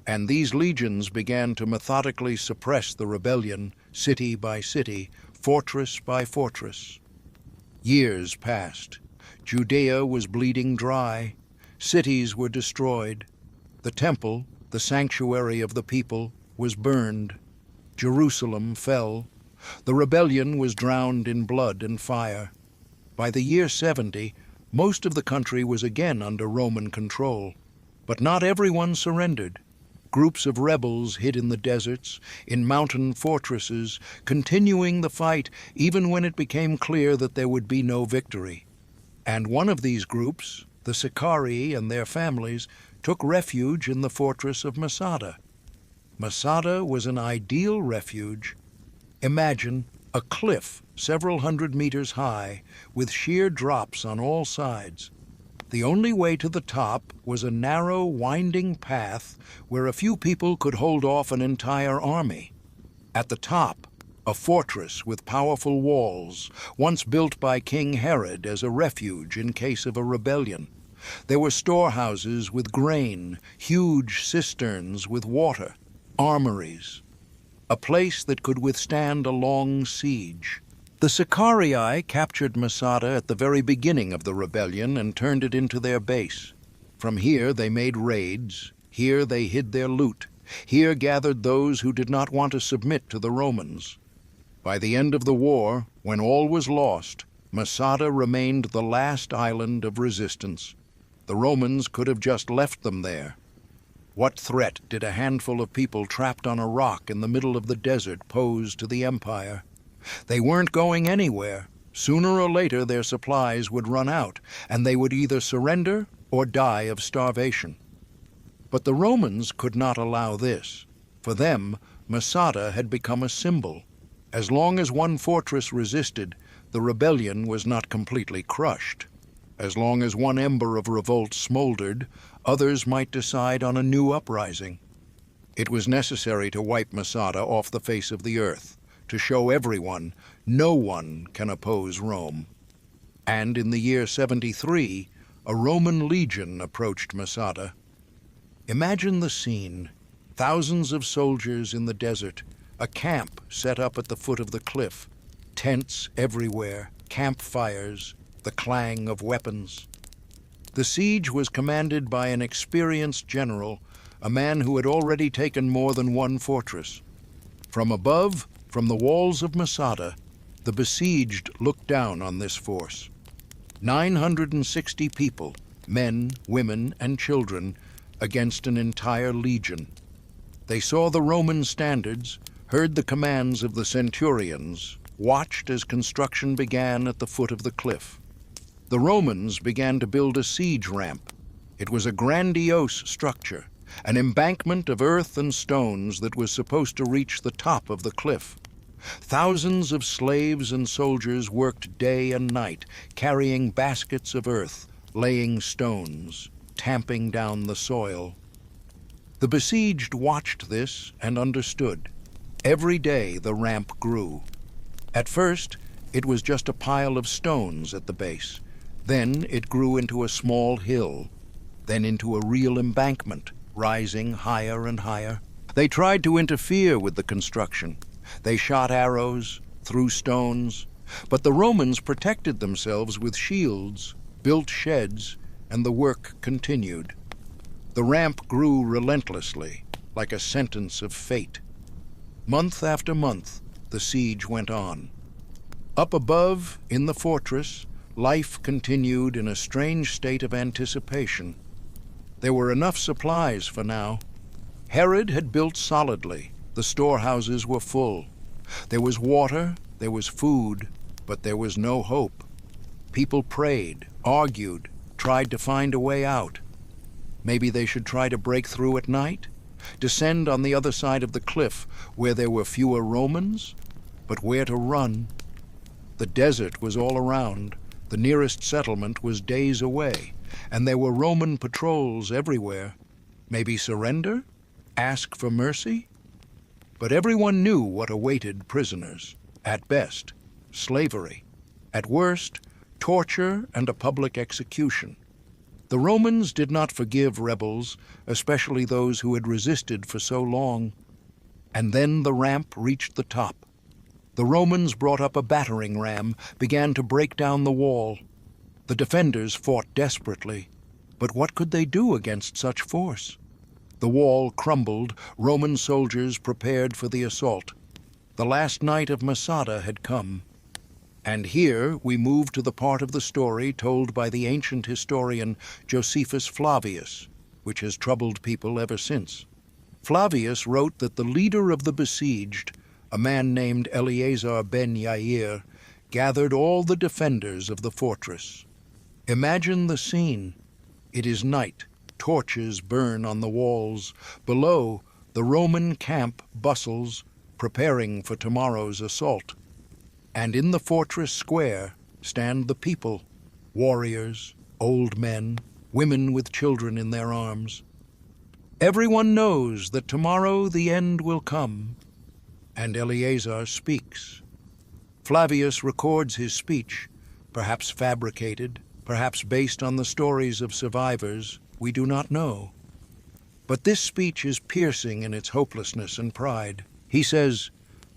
And these legions began to methodically suppress the rebellion, city by city, fortress by fortress. Years passed. Judea was bleeding dry. Cities were destroyed. The temple, the sanctuary of the people, was burned. Jerusalem fell. The rebellion was drowned in blood and fire. By the year 70, most of the country was again under Roman control. But not everyone surrendered. Groups of rebels hid in the deserts, in mountain fortresses, continuing the fight even when it became clear that there would be no victory. And one of these groups, the Sicarii and their families, took refuge in the fortress of Masada. Masada was an ideal refuge. Imagine a cliff several hundred meters high, with sheer drops on all sides. The only way to the top was a narrow, winding path where a few people could hold off an entire army. At the top, a fortress with powerful walls, once built by King Herod as a refuge in case of a rebellion. There were storehouses with grain, huge cisterns with water, armories, a place that could withstand a long siege. The Sicarii captured Masada at the very beginning of the rebellion and turned it into their base. From here they made raids, here they hid their loot, here gathered those who did not want to submit to the Romans. By the end of the war, when all was lost, Masada remained the last island of resistance. The Romans could have just left them there. What threat did a handful of people trapped on a rock in the middle of the desert pose to the empire? They weren't going anywhere. Sooner or later their supplies would run out, and they would either surrender or die of starvation. But the Romans could not allow this. For them, Masada had become a symbol. As long as one fortress resisted, the rebellion was not completely crushed. As long as one ember of revolt smoldered, others might decide on a new uprising. It was necessary to wipe Masada off the face of the earth, to show everyone no one can oppose Rome. And in the year 73, a Roman legion approached Masada. Imagine the scene: thousands of soldiers in the desert, a camp set up at the foot of the cliff, tents everywhere, campfires, the clang of weapons. The siege was commanded by an experienced general, a man who had already taken more than one fortress. From above, from the walls of Masada, the besieged looked down on this force. 960 people, men, women, and children, against an entire legion. They saw the Roman standards, heard the commands of the centurions, watched as construction began at the foot of the cliff. The Romans began to build a siege ramp. It was a grandiose structure, an embankment of earth and stones that was supposed to reach the top of the cliff. Thousands of slaves and soldiers worked day and night, carrying baskets of earth, laying stones, tamping down the soil. The besieged watched this and understood. Every day the ramp grew. At first, it was just a pile of stones at the base. Then it grew into a small hill, then into a real embankment, rising higher and higher. They tried to interfere with the construction. They shot arrows, threw stones, but the Romans protected themselves with shields, built sheds, and the work continued. The ramp grew relentlessly, like a sentence of fate. Month after month, the siege went on. Up above, in the fortress, life continued in a strange state of anticipation. There were enough supplies for now. Herod had built solidly. The storehouses were full. There was water, there was food, but there was no hope. People prayed, argued, tried to find a way out. Maybe they should try to break through at night, descend on the other side of the cliff where there were fewer Romans, but where to run? The desert was all around. The nearest settlement was days away, and there were Roman patrols everywhere. Maybe surrender? Ask for mercy? But everyone knew what awaited prisoners. At best, slavery. At worst, torture and a public execution. The Romans did not forgive rebels, especially those who had resisted for so long. And then the ramp reached the top. The Romans brought up a battering ram, began to break down the wall. The defenders fought desperately. But what could they do against such force? The wall crumbled, Roman soldiers prepared for the assault. The last night of Masada had come. And here we move to the part of the story told by the ancient historian Josephus Flavius, which has troubled people ever since. Flavius wrote that the leader of the besieged, a man named Eleazar ben Yair, gathered all the defenders of the fortress. Imagine the scene. It is night. Torches burn on the walls. Below, the Roman camp bustles, preparing for tomorrow's assault. And in the fortress square stand the people, warriors, old men, women with children in their arms. Everyone knows that tomorrow the end will come, and Eleazar speaks. Flavius records his speech, perhaps fabricated, perhaps based on the stories of survivors, we do not know. But this speech is piercing in its hopelessness and pride. He says,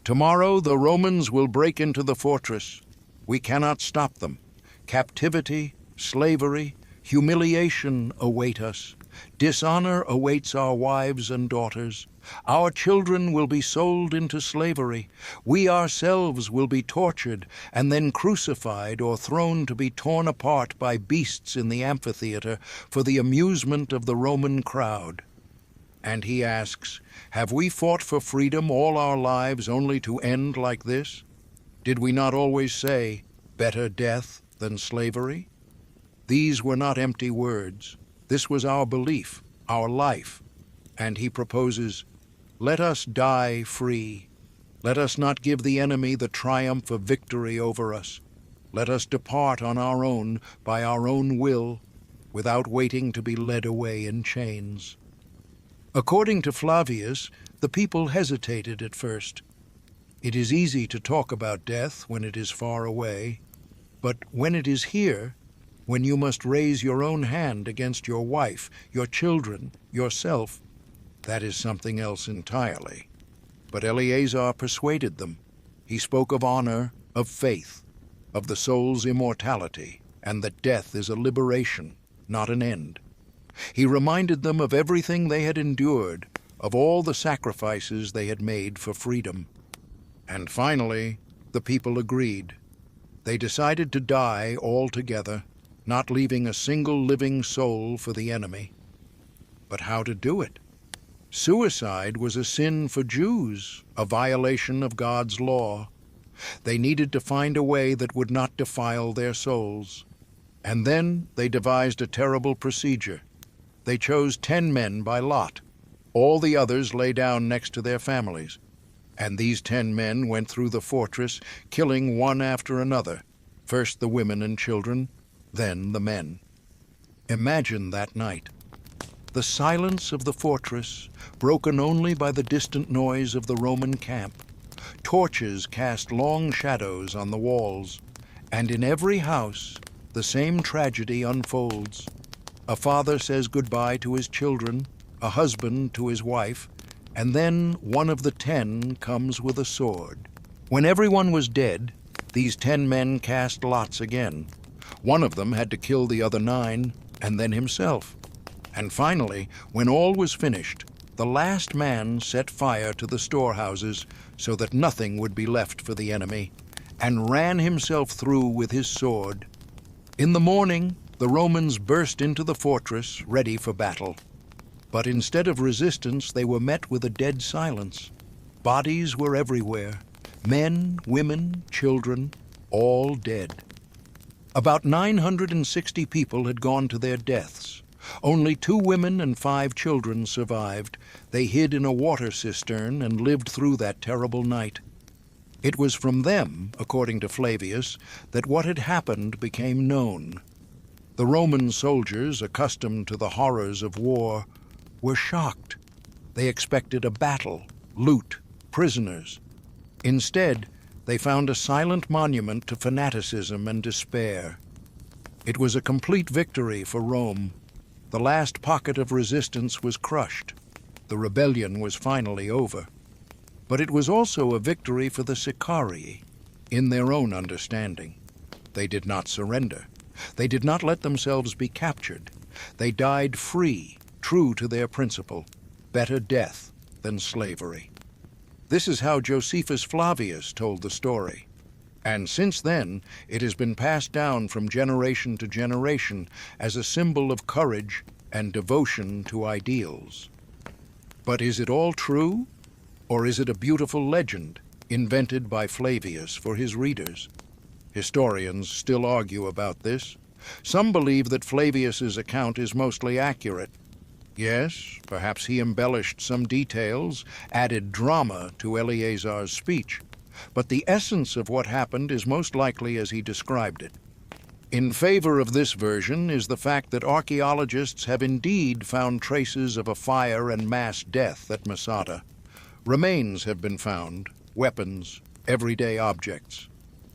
"Tomorrow the Romans will break into the fortress. We cannot stop them. Captivity, slavery, humiliation await us. Dishonor awaits our wives and daughters. Our children will be sold into slavery. We ourselves will be tortured and then crucified or thrown to be torn apart by beasts in the amphitheater for the amusement of the Roman crowd." And he asks, have we fought for freedom all our lives only to end like this? Did we not always say, better death than slavery? These were not empty words. This was our belief, our life. And he proposes, let us die free. Let us not give the enemy the triumph of victory over us. Let us depart on our own, by our own will, without waiting to be led away in chains. According to Flavius, the people hesitated at first. It is easy to talk about death when it is far away, but when it is here, when you must raise your own hand against your wife, your children, yourself, that is something else entirely. But Eleazar persuaded them. He spoke of honor, of faith, of the soul's immortality, and that death is a liberation, not an end. He reminded them of everything they had endured, of all the sacrifices they had made for freedom. And finally, the people agreed. They decided to die all together, not leaving a single living soul for the enemy. But how to do it? Suicide was a sin for Jews, a violation of God's law. They needed to find a way that would not defile their souls. And then they devised a terrible procedure. They chose 10 men by lot. All the others lay down next to their families. And these 10 men went through the fortress, killing one after another, first the women and children, then the men. Imagine that night. The silence of the fortress, broken only by the distant noise of the Roman camp. Torches cast long shadows on the walls, and in every house the same tragedy unfolds. A father says goodbye to his children, a husband to his wife, and then one of the 10 comes with a sword. When everyone was dead, these 10 men cast lots again. One of them had to kill the other 9, and then himself. And finally, when all was finished, the last man set fire to the storehouses so that nothing would be left for the enemy, and ran himself through with his sword. In the morning, the Romans burst into the fortress, ready for battle. But instead of resistance, they were met with a dead silence. Bodies were everywhere. Men, women, children, all dead. About 960 people had gone to their deaths. Only 2 women and 5 children survived. They hid in a water cistern and lived through that terrible night. It was from them, according to Flavius, that what had happened became known. The Roman soldiers, accustomed to the horrors of war, were shocked. They expected a battle, loot, prisoners. Instead, they found a silent monument to fanaticism and despair. It was a complete victory for Rome. The last pocket of resistance was crushed. The rebellion was finally over. But it was also a victory for the Sicarii, in their own understanding. They did not surrender. They did not let themselves be captured. They died free, true to their principle, better death than slavery. This is how Josephus Flavius told the story. And since then, it has been passed down from generation to generation as a symbol of courage and devotion to ideals. But is it all true? Or is it a beautiful legend invented by Flavius for his readers? Historians still argue about this. Some believe that Flavius's account is mostly accurate. Yes, perhaps he embellished some details, added drama to Eleazar's speech, but the essence of what happened is most likely as he described it. In favor of this version is the fact that archaeologists have indeed found traces of a fire and mass death at Masada. Remains have been found, weapons, everyday objects.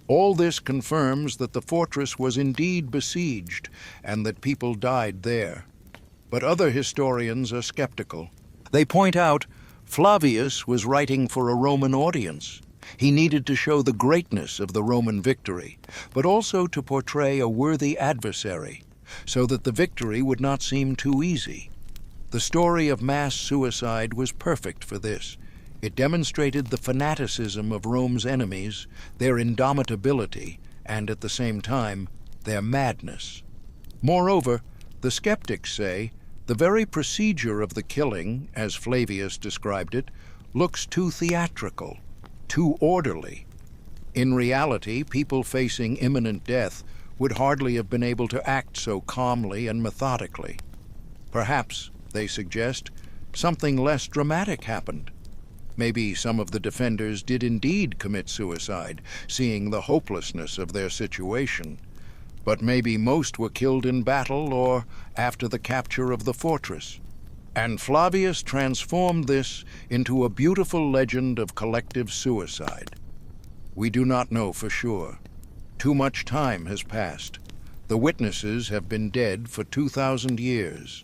All this confirms that the fortress was indeed besieged and that people died there. But other historians are skeptical. They point out Flavius was writing for a Roman audience. He needed to show the greatness of the Roman victory, but also to portray a worthy adversary, so that the victory would not seem too easy. The story of mass suicide was perfect for this. It demonstrated the fanaticism of Rome's enemies, their indomitability, and at the same time, their madness. Moreover, the skeptics say the very procedure of the killing, as Flavius described it, looks too theatrical, too orderly. In reality, people facing imminent death would hardly have been able to act so calmly and methodically. Perhaps, they suggest, something less dramatic happened. Maybe some of the defenders did indeed commit suicide, seeing the hopelessness of their situation. But maybe most were killed in battle or after the capture of the fortress. And Flavius transformed this into a beautiful legend of collective suicide. We do not know for sure. Too much time has passed. The witnesses have been dead for 2,000 years.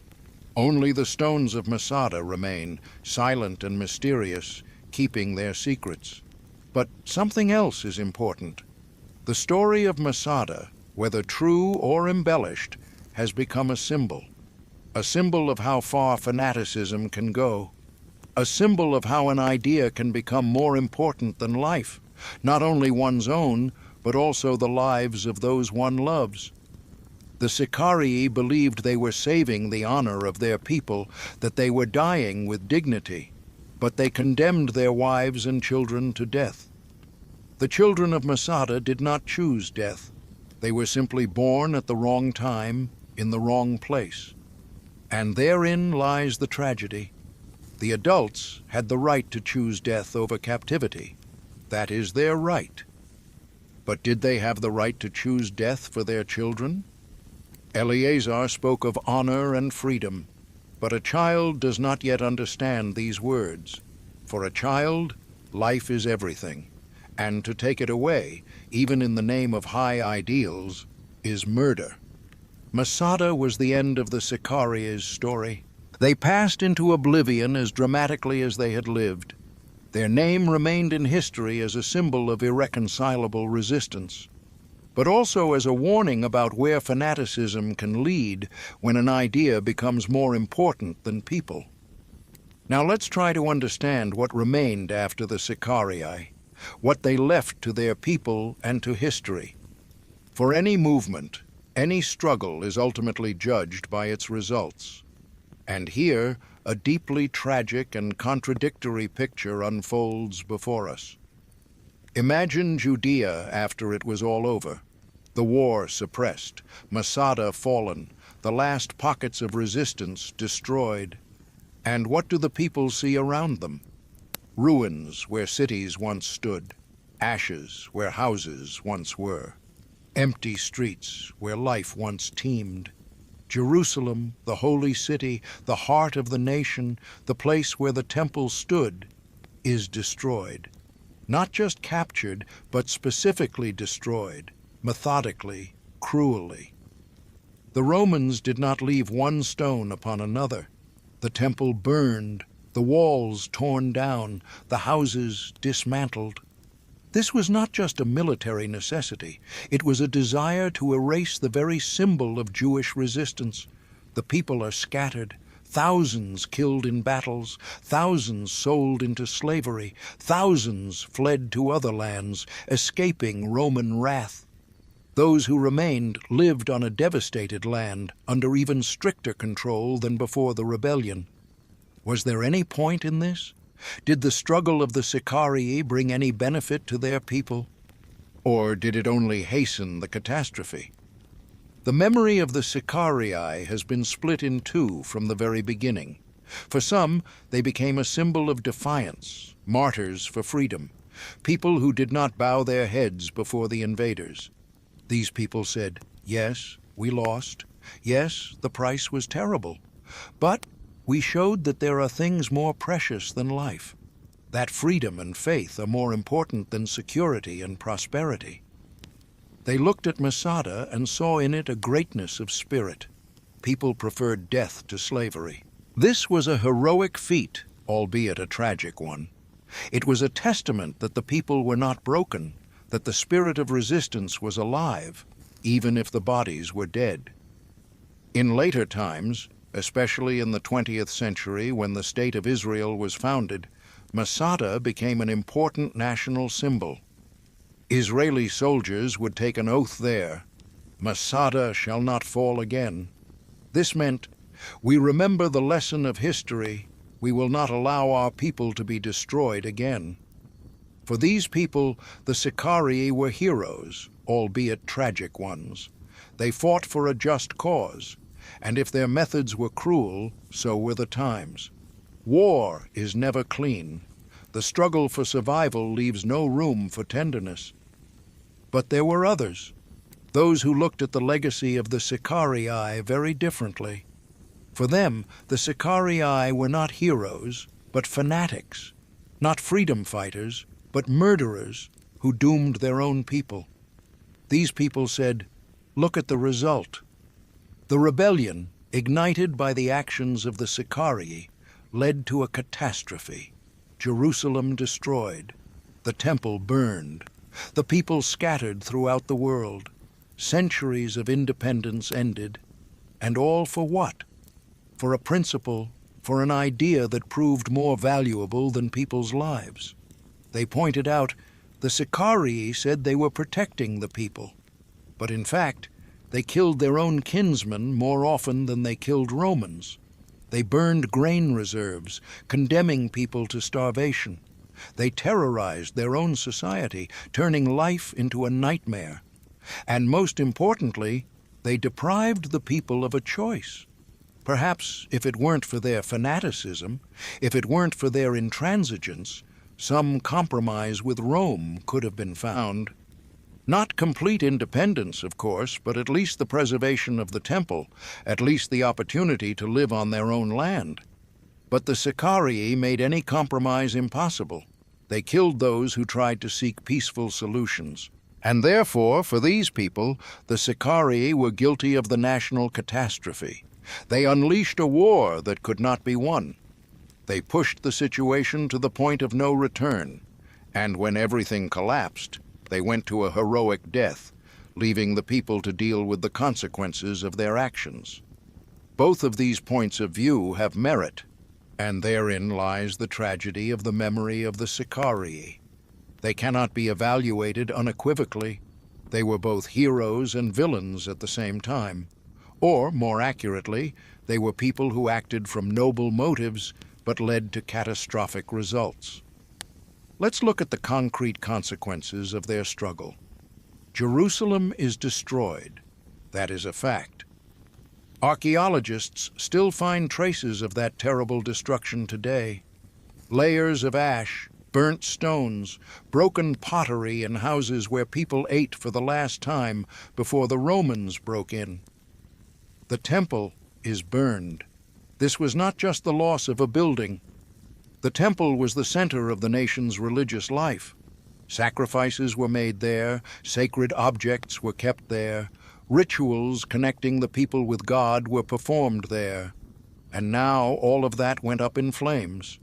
Only the stones of Masada remain, silent and mysterious, keeping their secrets. But something else is important. The story of Masada, whether true or embellished, has become a symbol of how far fanaticism can go, a symbol of how an idea can become more important than life, not only one's own, but also the lives of those one loves. The Sicarii believed they were saving the honor of their people, that they were dying with dignity, but they condemned their wives and children to death. The children of Masada did not choose death. They were simply born at the wrong time, in the wrong place. And therein lies the tragedy. The adults had the right to choose death over captivity. That is their right. But did they have the right to choose death for their children? Eleazar spoke of honor and freedom, but a child does not yet understand these words. For a child, life is everything, and to take it away, even in the name of high ideals, is murder. Masada was the end of the Sicaries' story. They passed into oblivion as dramatically as they had lived. Their name remained in history as a symbol of irreconcilable resistance, but also as a warning about where fanaticism can lead when an idea becomes more important than people. Now let's try to understand what remained after the Sicarii, what they left to their people and to history. For any movement, any struggle is ultimately judged by its results. And here, a deeply tragic and contradictory picture unfolds before us. Imagine Judea after it was all over. The war suppressed, Masada fallen, the last pockets of resistance destroyed. And what do the people see around them? Ruins where cities once stood, ashes where houses once were, empty streets where life once teemed. Jerusalem, the holy city, the heart of the nation, the place where the temple stood, is destroyed. Not just captured, but specifically destroyed, methodically, cruelly. The Romans did not leave one stone upon another. The temple burned, the walls torn down, the houses dismantled. This was not just a military necessity. It was a desire to erase the very symbol of Jewish resistance. The people are scattered, thousands killed in battles, thousands sold into slavery, thousands fled to other lands, escaping Roman wrath. Those who remained lived on a devastated land under even stricter control than before the rebellion. Was there any point in this? Did the struggle of the Sicarii bring any benefit to their people? Or did it only hasten the catastrophe? The memory of the Sicarii has been split in two from the very beginning. For some, they became a symbol of defiance, martyrs for freedom, people who did not bow their heads before the invaders. These people said, "Yes, we lost. Yes, the price was terrible. But we showed that there are things more precious than life, that freedom and faith are more important than security and prosperity." They looked at Masada and saw in it a greatness of spirit. People preferred death to slavery. This was a heroic feat, albeit a tragic one. It was a testament that the people were not broken, that the spirit of resistance was alive, even if the bodies were dead. In later times, especially in the 20th century when the State of Israel was founded, Masada became an important national symbol. Israeli soldiers would take an oath there, "Masada shall not fall again." This meant, we remember the lesson of history, we will not allow our people to be destroyed again. For these people, the Sicarii were heroes, albeit tragic ones. They fought for a just cause, and if their methods were cruel, so were the times. War is never clean. The struggle for survival leaves no room for tenderness. But there were others, those who looked at the legacy of the Sicarii very differently. For them, the Sicarii were not heroes, but fanatics, not freedom fighters, but murderers who doomed their own people. These people said, "Look at the result." The rebellion, ignited by the actions of the Sicarii, led to a catastrophe. Jerusalem destroyed, the temple burned, the people scattered throughout the world. Centuries of independence ended, and all for what? For a principle, for an idea that proved more valuable than people's lives. They pointed out, the Sicarii said they were protecting the people, but in fact, they killed their own kinsmen more often than they killed Romans. They burned grain reserves, condemning people to starvation. They terrorized their own society, turning life into a nightmare. And most importantly, they deprived the people of a choice. Perhaps if it weren't for their fanaticism, if it weren't for their intransigence, some compromise with Rome could have been found. Not complete independence, of course, but at least the preservation of the temple, at least the opportunity to live on their own land. But the Sicarii made any compromise impossible. They killed those who tried to seek peaceful solutions. And therefore, for these people, the Sicarii were guilty of the national catastrophe. They unleashed a war that could not be won. They pushed the situation to the point of no return, and when everything collapsed, they went to a heroic death, leaving the people to deal with the consequences of their actions. Both of these points of view have merit, and therein lies the tragedy of the memory of the Sicarii. They cannot be evaluated unequivocally. They were both heroes and villains at the same time. Or, more accurately, they were people who acted from noble motives but led to catastrophic results. Let's look at the concrete consequences of their struggle. Jerusalem is destroyed. That is a fact. Archaeologists still find traces of that terrible destruction today. Layers of ash, burnt stones, broken pottery in houses where people ate for the last time before the Romans broke in. The temple is burned. This was not just the loss of a building. The temple was the center of the nation's religious life. Sacrifices were made there, sacred objects were kept there, rituals connecting the people with God were performed there. And now all of that went up in flames.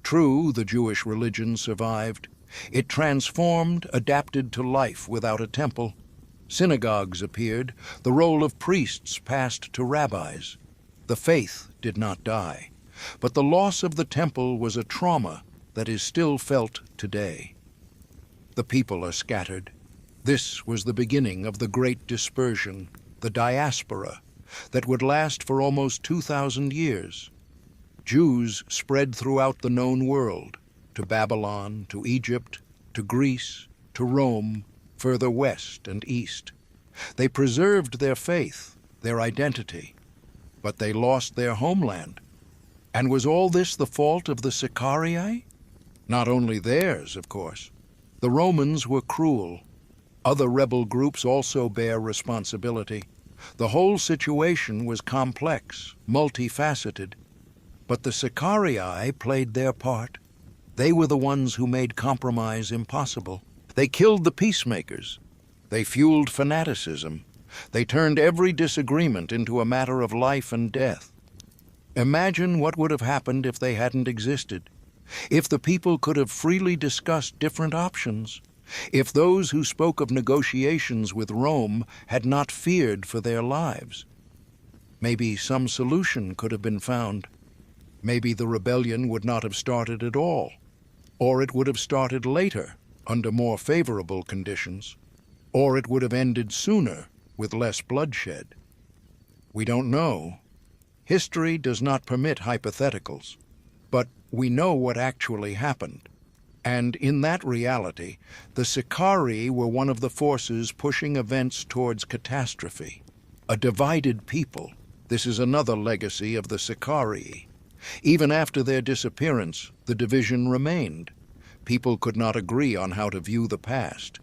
True, the Jewish religion survived. It transformed, adapted to life without a temple. Synagogues appeared, the role of priests passed to rabbis. The faith did not die, but the loss of the temple was a trauma that is still felt today. The people are scattered. This was the beginning of the Great Dispersion, the diaspora, that would last for almost 2,000 years. Jews spread throughout the known world, to Babylon, to Egypt, to Greece, to Rome, further west and east. They preserved their faith, their identity, but they lost their homeland. And was all this the fault of the Sicarii? Not only theirs, of course. The Romans were cruel. Other rebel groups also bear responsibility. The whole situation was complex, multifaceted. But the Sicarii played their part. They were the ones who made compromise impossible. They killed the peacemakers. They fueled fanaticism. They turned every disagreement into a matter of life and death. Imagine what would have happened if they hadn't existed, if the people could have freely discussed different options, if those who spoke of negotiations with Rome had not feared for their lives. Maybe some solution could have been found. Maybe the rebellion would not have started at all, or it would have started later, under more favorable conditions, or it would have ended sooner, with less bloodshed. We don't know. History does not permit hypotheticals, but we know what actually happened. And in that reality, the Sicarii were one of the forces pushing events towards catastrophe. A divided people. This is another legacy of the Sicarii. Even after their disappearance, the division remained. People could not agree on how to view the past.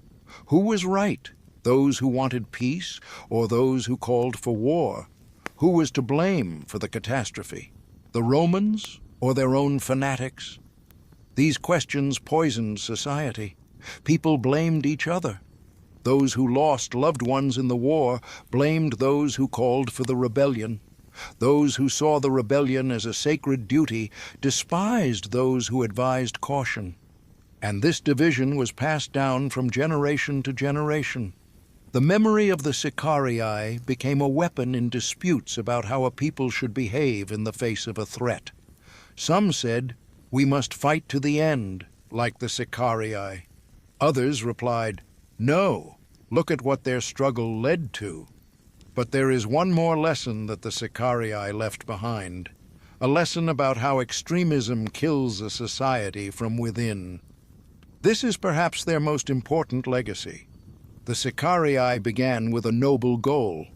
Who was right? Those who wanted peace or those who called for war? Who was to blame for the catastrophe? The Romans or their own fanatics? These questions poisoned society. People blamed each other. Those who lost loved ones in the war blamed those who called for the rebellion. Those who saw the rebellion as a sacred duty despised those who advised caution. And this division was passed down from generation to generation. The memory of the Sicarii became a weapon in disputes about how a people should behave in the face of a threat. Some said, "We must fight to the end, like the Sicarii." Others replied, "No, look at what their struggle led to." But there is one more lesson that the Sicarii left behind, a lesson about how extremism kills a society from within. This is perhaps their most important legacy. The Sicarii began with a noble goal.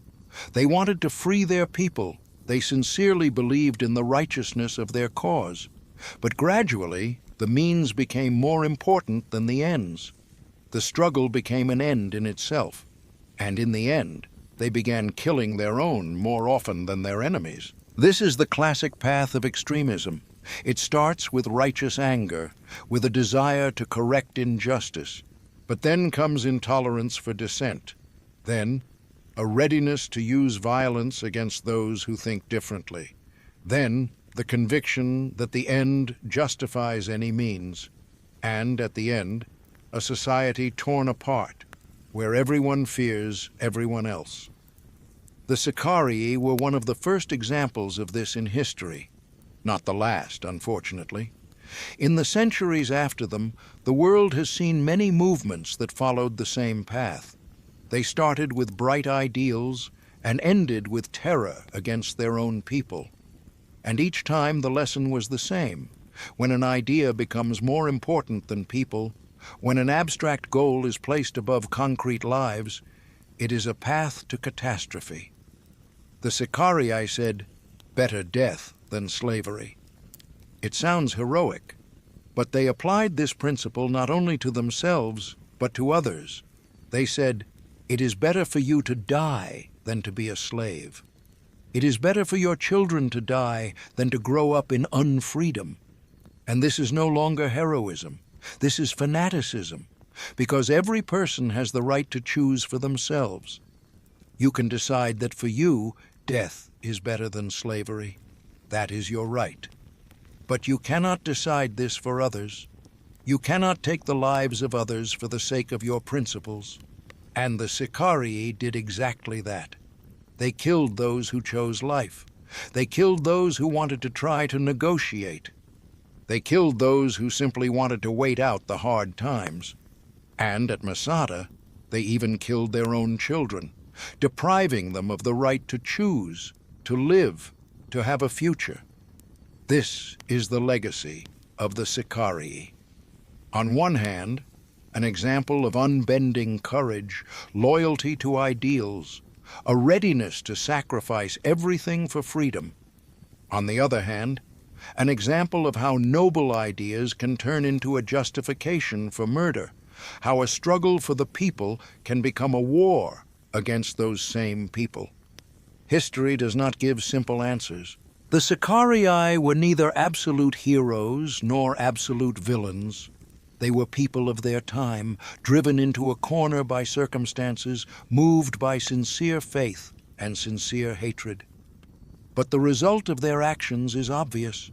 They wanted to free their people. They sincerely believed in the righteousness of their cause. But gradually, the means became more important than the ends. The struggle became an end in itself. And in the end, they began killing their own more often than their enemies. This is the classic path of extremism. It starts with righteous anger, with a desire to correct injustice. But then comes intolerance for dissent. Then, a readiness to use violence against those who think differently. Then, the conviction that the end justifies any means. And, at the end, a society torn apart, where everyone fears everyone else. The Sicarii were one of the first examples of this in history. Not the last, unfortunately. In the centuries after them, the world has seen many movements that followed the same path. They started with bright ideals and ended with terror against their own people. And each time the lesson was the same. When an idea becomes more important than people, when an abstract goal is placed above concrete lives, it is a path to catastrophe. The Sicarii said, "Better death than slavery." It sounds heroic, but they applied this principle not only to themselves, but to others. They said, "It is better for you to die than to be a slave. It is better for your children to die than to grow up in unfreedom." And this is no longer heroism. This is fanaticism, because every person has the right to choose for themselves. You can decide that for you, death is better than slavery. That is your right. But you cannot decide this for others. You cannot take the lives of others for the sake of your principles. And the Sicarii did exactly that. They killed those who chose life. They killed those who wanted to try to negotiate. They killed those who simply wanted to wait out the hard times. And at Masada, they even killed their own children, depriving them of the right to choose, to live, to have a future. This is the legacy of the Sicarii. On one hand, an example of unbending courage, loyalty to ideals, a readiness to sacrifice everything for freedom. On the other hand, an example of how noble ideas can turn into a justification for murder, how a struggle for the people can become a war against those same people. History does not give simple answers. The Sicarii were neither absolute heroes nor absolute villains. They were people of their time, driven into a corner by circumstances, moved by sincere faith and sincere hatred. But the result of their actions is obvious.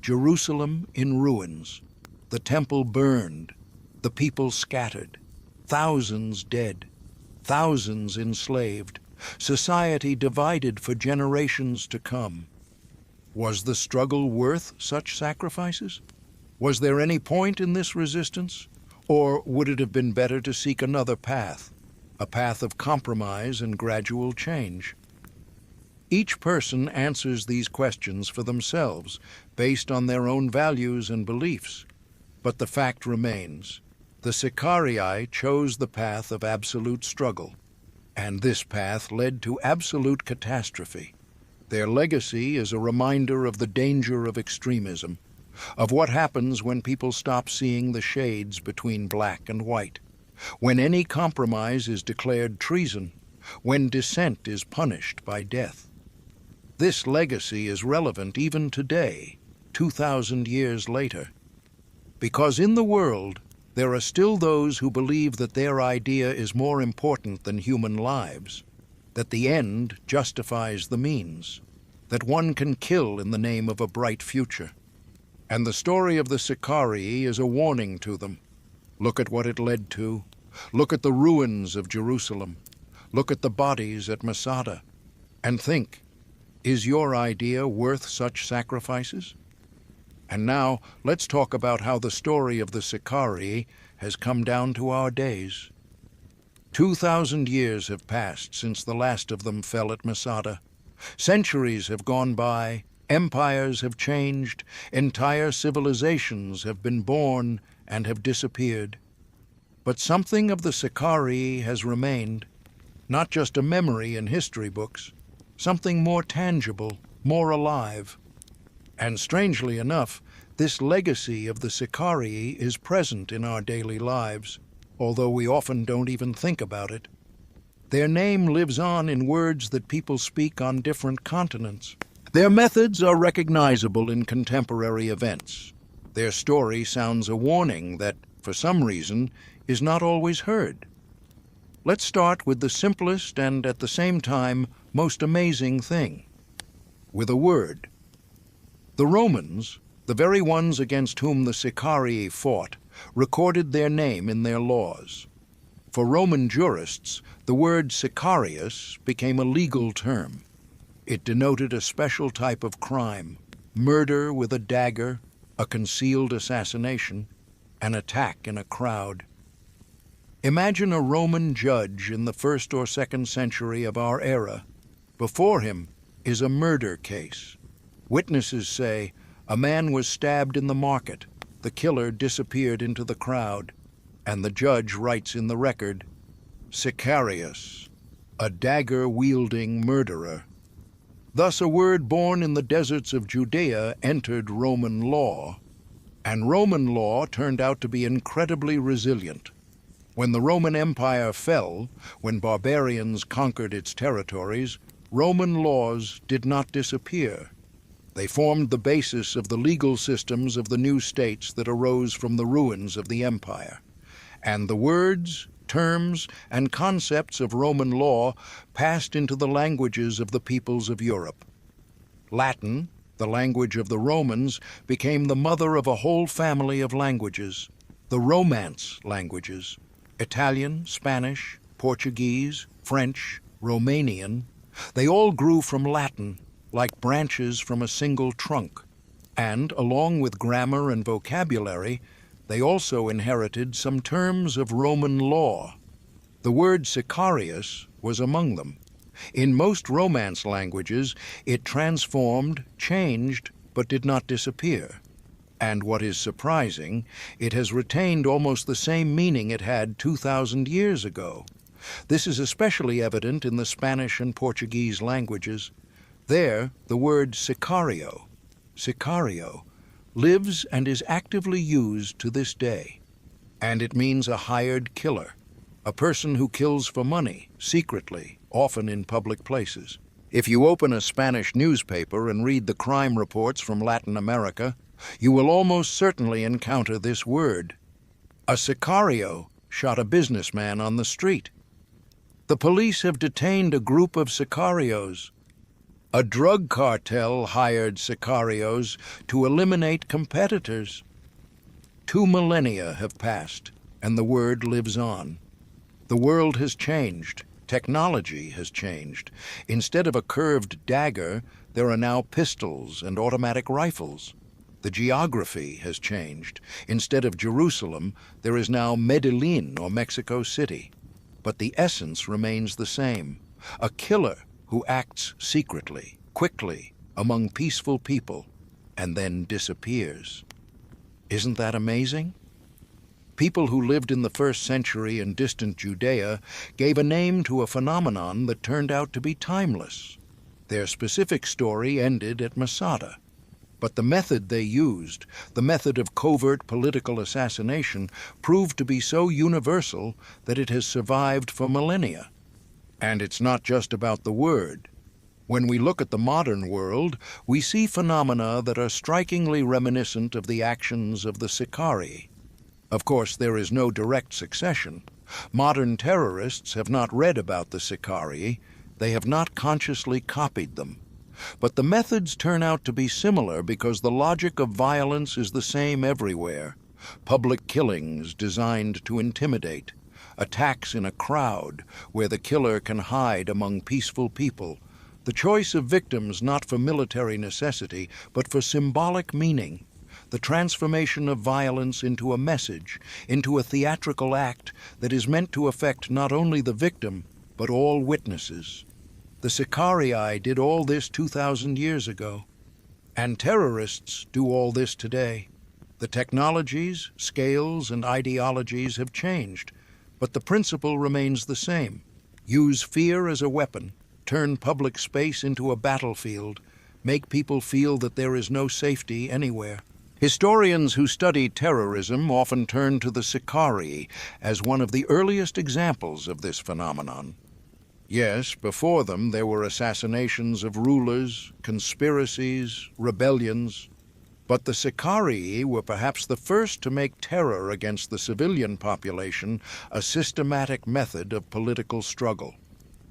Jerusalem in ruins, the temple burned, the people scattered, thousands dead, thousands enslaved, society divided for generations to come. Was the struggle worth such sacrifices? Was there any point in this resistance? Or would it have been better to seek another path, a path of compromise and gradual change? Each person answers these questions for themselves, based on their own values and beliefs. But the fact remains, the Sicarii chose the path of absolute struggle, and this path led to absolute catastrophe. Their legacy is a reminder of the danger of extremism, of what happens when people stop seeing the shades between black and white, when any compromise is declared treason, when dissent is punished by death. This legacy is relevant even today, 2,000 years later, because in the world there are still those who believe that their idea is more important than human lives, that the end justifies the means, that one can kill in the name of a bright future. And the story of the Sicarii is a warning to them. Look at what it led to. Look at the ruins of Jerusalem. Look at the bodies at Masada. And think, is your idea worth such sacrifices? And now, let's talk about how the story of the Sicarii has come down to our days. 2,000 years have passed since the last of them fell at Masada. Centuries have gone by, empires have changed, entire civilizations have been born and have disappeared. But something of the Sicarii has remained, not just a memory in history books, something more tangible, more alive. And strangely enough, this legacy of the Sicarii is present in our daily lives, although we often don't even think about it. Their name lives on in words that people speak on different continents. Their methods are recognizable in contemporary events. Their story sounds a warning that, for some reason, is not always heard. Let's start with the simplest and, at the same time, most amazing thing, with a word. The Romans, the very ones against whom the Sicarii fought, recorded their name in their laws. For Roman jurists, the word sicarius became a legal term. It denoted a special type of crime, murder with a dagger, a concealed assassination, an attack in a crowd. Imagine a Roman judge in the 1st or 2nd century of our era. Before him is a murder case. Witnesses say, a man was stabbed in the market, the killer disappeared into the crowd, and the judge writes in the record, Sicarius, a dagger-wielding murderer. Thus a word born in the deserts of Judea entered Roman law, and Roman law turned out to be incredibly resilient. When the Roman Empire fell, when barbarians conquered its territories, Roman laws did not disappear. They formed the basis of the legal systems of the new states that arose from the ruins of the empire. And the words, terms, and concepts of Roman law passed into the languages of the peoples of Europe. Latin, the language of the Romans, became the mother of a whole family of languages, the Romance languages. Italian, Spanish, Portuguese, French, Romanian, they all grew from Latin, like branches from a single trunk, and, along with grammar and vocabulary, they also inherited some terms of Roman law. The word sicarius was among them. In most Romance languages, it transformed, changed, but did not disappear. And what is surprising, it has retained almost the same meaning it had 2,000 years ago. This is especially evident in the Spanish and Portuguese languages. There, the word sicario, lives and is actively used to this day. And it means a hired killer, a person who kills for money, secretly, often in public places. If you open a Spanish newspaper and read the crime reports from Latin America, you will almost certainly encounter this word. A sicario shot a businessman on the street. The police have detained a group of sicarios. A drug cartel hired sicarios to eliminate competitors. 2 millennia have passed, and the word lives on. The world has changed. Technology has changed. Instead of a curved dagger, there are now pistols and automatic rifles. The geography has changed. Instead of Jerusalem, there is now Medellin or Mexico City. But the essence remains the same. A killer who acts secretly, quickly, among peaceful people, and then disappears. Isn't that amazing? People who lived in the 1st century in distant Judea gave a name to a phenomenon that turned out to be timeless. Their specific story ended at Masada. But the method they used, the method of covert political assassination, proved to be so universal that it has survived for millennia. And it's not just about the word. When we look at the modern world, we see phenomena that are strikingly reminiscent of the actions of the Sicarii. Of course, there is no direct succession. Modern terrorists have not read about the Sicarii. They have not consciously copied them. But the methods turn out to be similar because the logic of violence is the same everywhere. Public killings designed to intimidate. Attacks in a crowd where the killer can hide among peaceful people. The choice of victims not for military necessity, but for symbolic meaning. The transformation of violence into a message, into a theatrical act that is meant to affect not only the victim, but all witnesses. The Sicarii did all this 2,000 years ago, and terrorists do all this today. The technologies, scales, and ideologies have changed, but the principle remains the same. Use fear as a weapon, turn public space into a battlefield, make people feel that there is no safety anywhere. Historians who study terrorism often turn to the Sicarii as one of the earliest examples of this phenomenon. Yes, before them there were assassinations of rulers, conspiracies, rebellions. But the Sicarii were perhaps the first to make terror against the civilian population a systematic method of political struggle.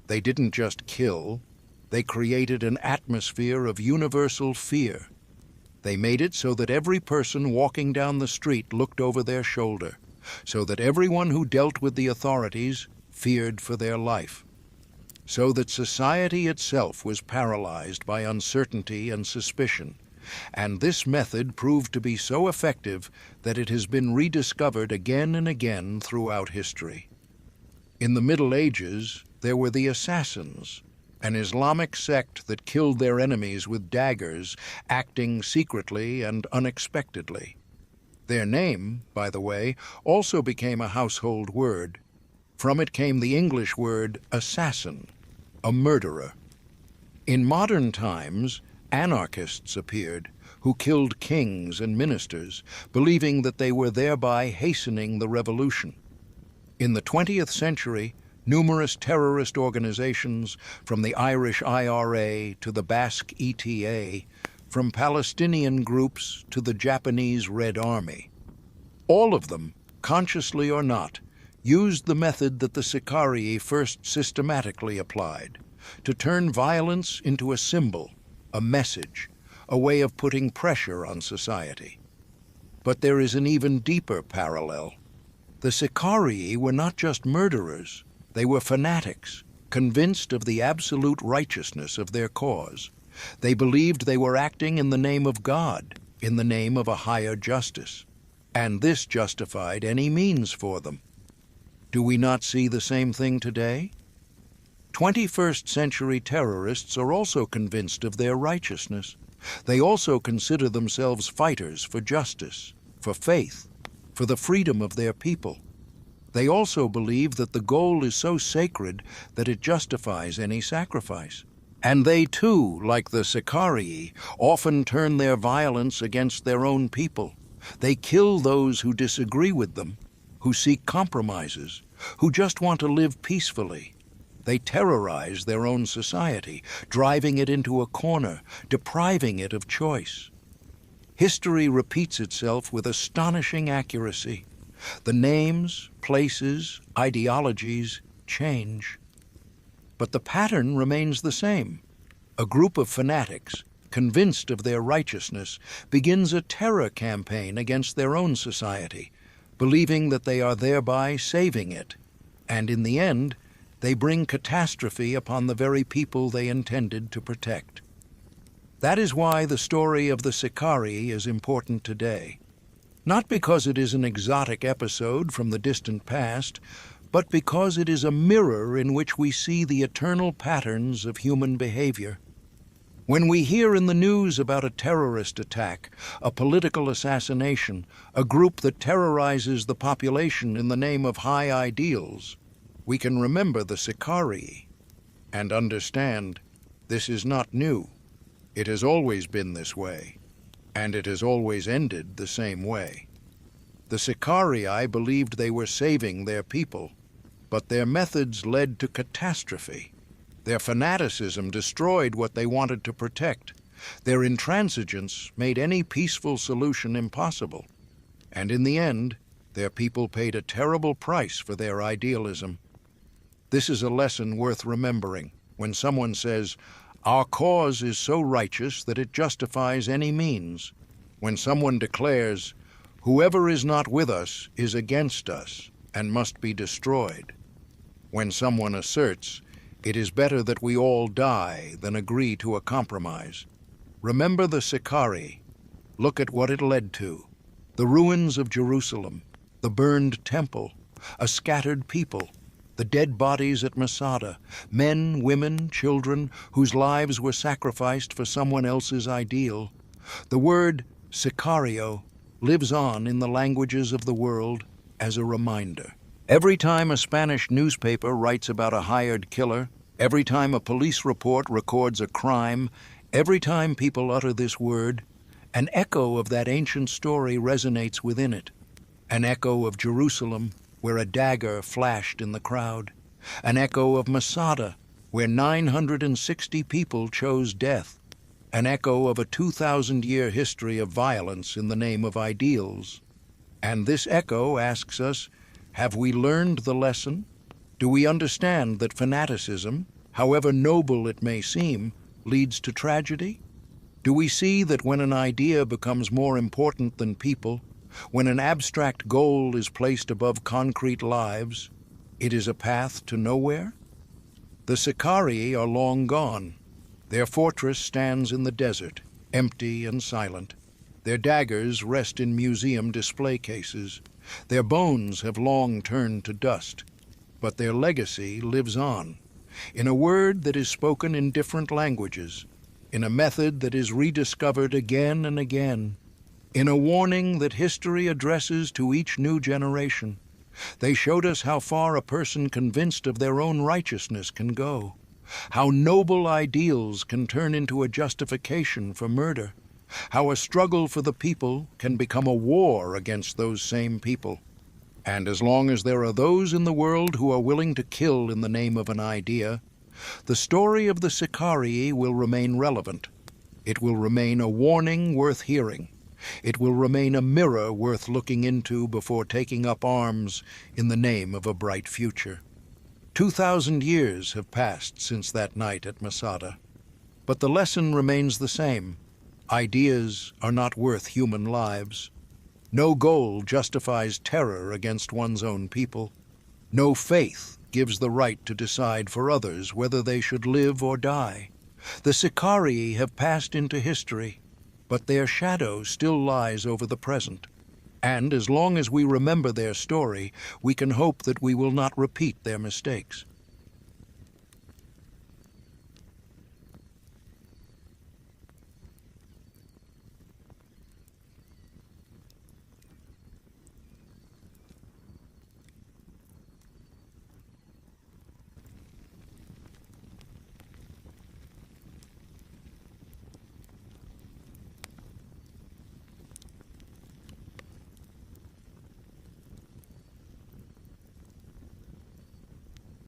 They didn't just kill, they created an atmosphere of universal fear. They made it so that every person walking down the street looked over their shoulder, so that everyone who dealt with the authorities feared for their life. So that society itself was paralyzed by uncertainty and suspicion, and this method proved to be so effective that it has been rediscovered again and again throughout history. In the Middle Ages, there were the assassins, an Islamic sect that killed their enemies with daggers, acting secretly and unexpectedly. Their name, by the way, also became a household word. From it came the English word assassin, a murderer. In modern times, anarchists appeared, who killed kings and ministers, believing that they were thereby hastening the revolution. In the 20th century, numerous terrorist organizations, from the Irish IRA to the Basque ETA, from Palestinian groups to the Japanese Red Army, all of them, consciously or not, used the method that the Sicarii first systematically applied, to turn violence into a symbol, a message, a way of putting pressure on society. But there is an even deeper parallel. The Sicarii were not just murderers, they were fanatics, convinced of the absolute righteousness of their cause. They believed they were acting in the name of God, in the name of a higher justice, and this justified any means for them. Do we not see the same thing today? 21st century terrorists are also convinced of their righteousness. They also consider themselves fighters for justice, for faith, for the freedom of their people. They also believe that the goal is so sacred that it justifies any sacrifice. And they too, like the Sicarii, often turn their violence against their own people. They kill those who disagree with them, who seek compromises, who just want to live peacefully. They terrorize their own society, driving it into a corner, depriving it of choice. History repeats itself with astonishing accuracy. The names, places, ideologies change. But the pattern remains the same. A group of fanatics, convinced of their righteousness, begins a terror campaign against their own society, believing that they are thereby saving it. And in the end, they bring catastrophe upon the very people they intended to protect. That is why the story of the Sicarii is important today. Not because it is an exotic episode from the distant past, but because it is a mirror in which we see the eternal patterns of human behavior. When we hear in the news about a terrorist attack, a political assassination, a group that terrorizes the population in the name of high ideals, we can remember the Sicarii and understand this is not new. It has always been this way, and it has always ended the same way. The Sicarii believed they were saving their people, but their methods led to catastrophe. Their fanaticism destroyed what they wanted to protect. Their intransigence made any peaceful solution impossible. And in the end, their people paid a terrible price for their idealism. This is a lesson worth remembering when someone says, "Our cause is so righteous that it justifies any means." When someone declares, "Whoever is not with us is against us and must be destroyed." When someone asserts, "It is better that we all die than agree to a compromise." Remember the Sicarii. Look at what it led to. The ruins of Jerusalem, the burned temple, a scattered people, the dead bodies at Masada, men, women, children, whose lives were sacrificed for someone else's ideal. The word sicario lives on in the languages of the world as a reminder. Every time a Spanish newspaper writes about a hired killer, every time a police report records a crime, every time people utter this word, an echo of that ancient story resonates within it. An echo of Jerusalem, where a dagger flashed in the crowd. An echo of Masada, where 960 people chose death. An echo of a 2,000-year history of violence in the name of ideals. And this echo asks us, have we learned the lesson? Do we understand that fanaticism, however noble it may seem, leads to tragedy? Do we see that when an idea becomes more important than people, when an abstract goal is placed above concrete lives, it is a path to nowhere? The Sicarii are long gone. Their fortress stands in the desert, empty and silent. Their daggers rest in museum display cases. Their bones have long turned to dust. But their legacy lives on, in a word that is spoken in different languages, in a method that is rediscovered again and again, in a warning that history addresses to each new generation. They showed us how far a person convinced of their own righteousness can go, how noble ideals can turn into a justification for murder, how a struggle for the people can become a war against those same people. And as long as there are those in the world who are willing to kill in the name of an idea, the story of the Sicarii will remain relevant. It will remain a warning worth hearing. It will remain a mirror worth looking into before taking up arms in the name of a bright future. 2,000 years have passed since that night at Masada. But the lesson remains the same. Ideas are not worth human lives. No goal justifies terror against one's own people. No faith gives the right to decide for others whether they should live or die. The Sicarii have passed into history, but their shadow still lies over the present. And as long as we remember their story, we can hope that we will not repeat their mistakes.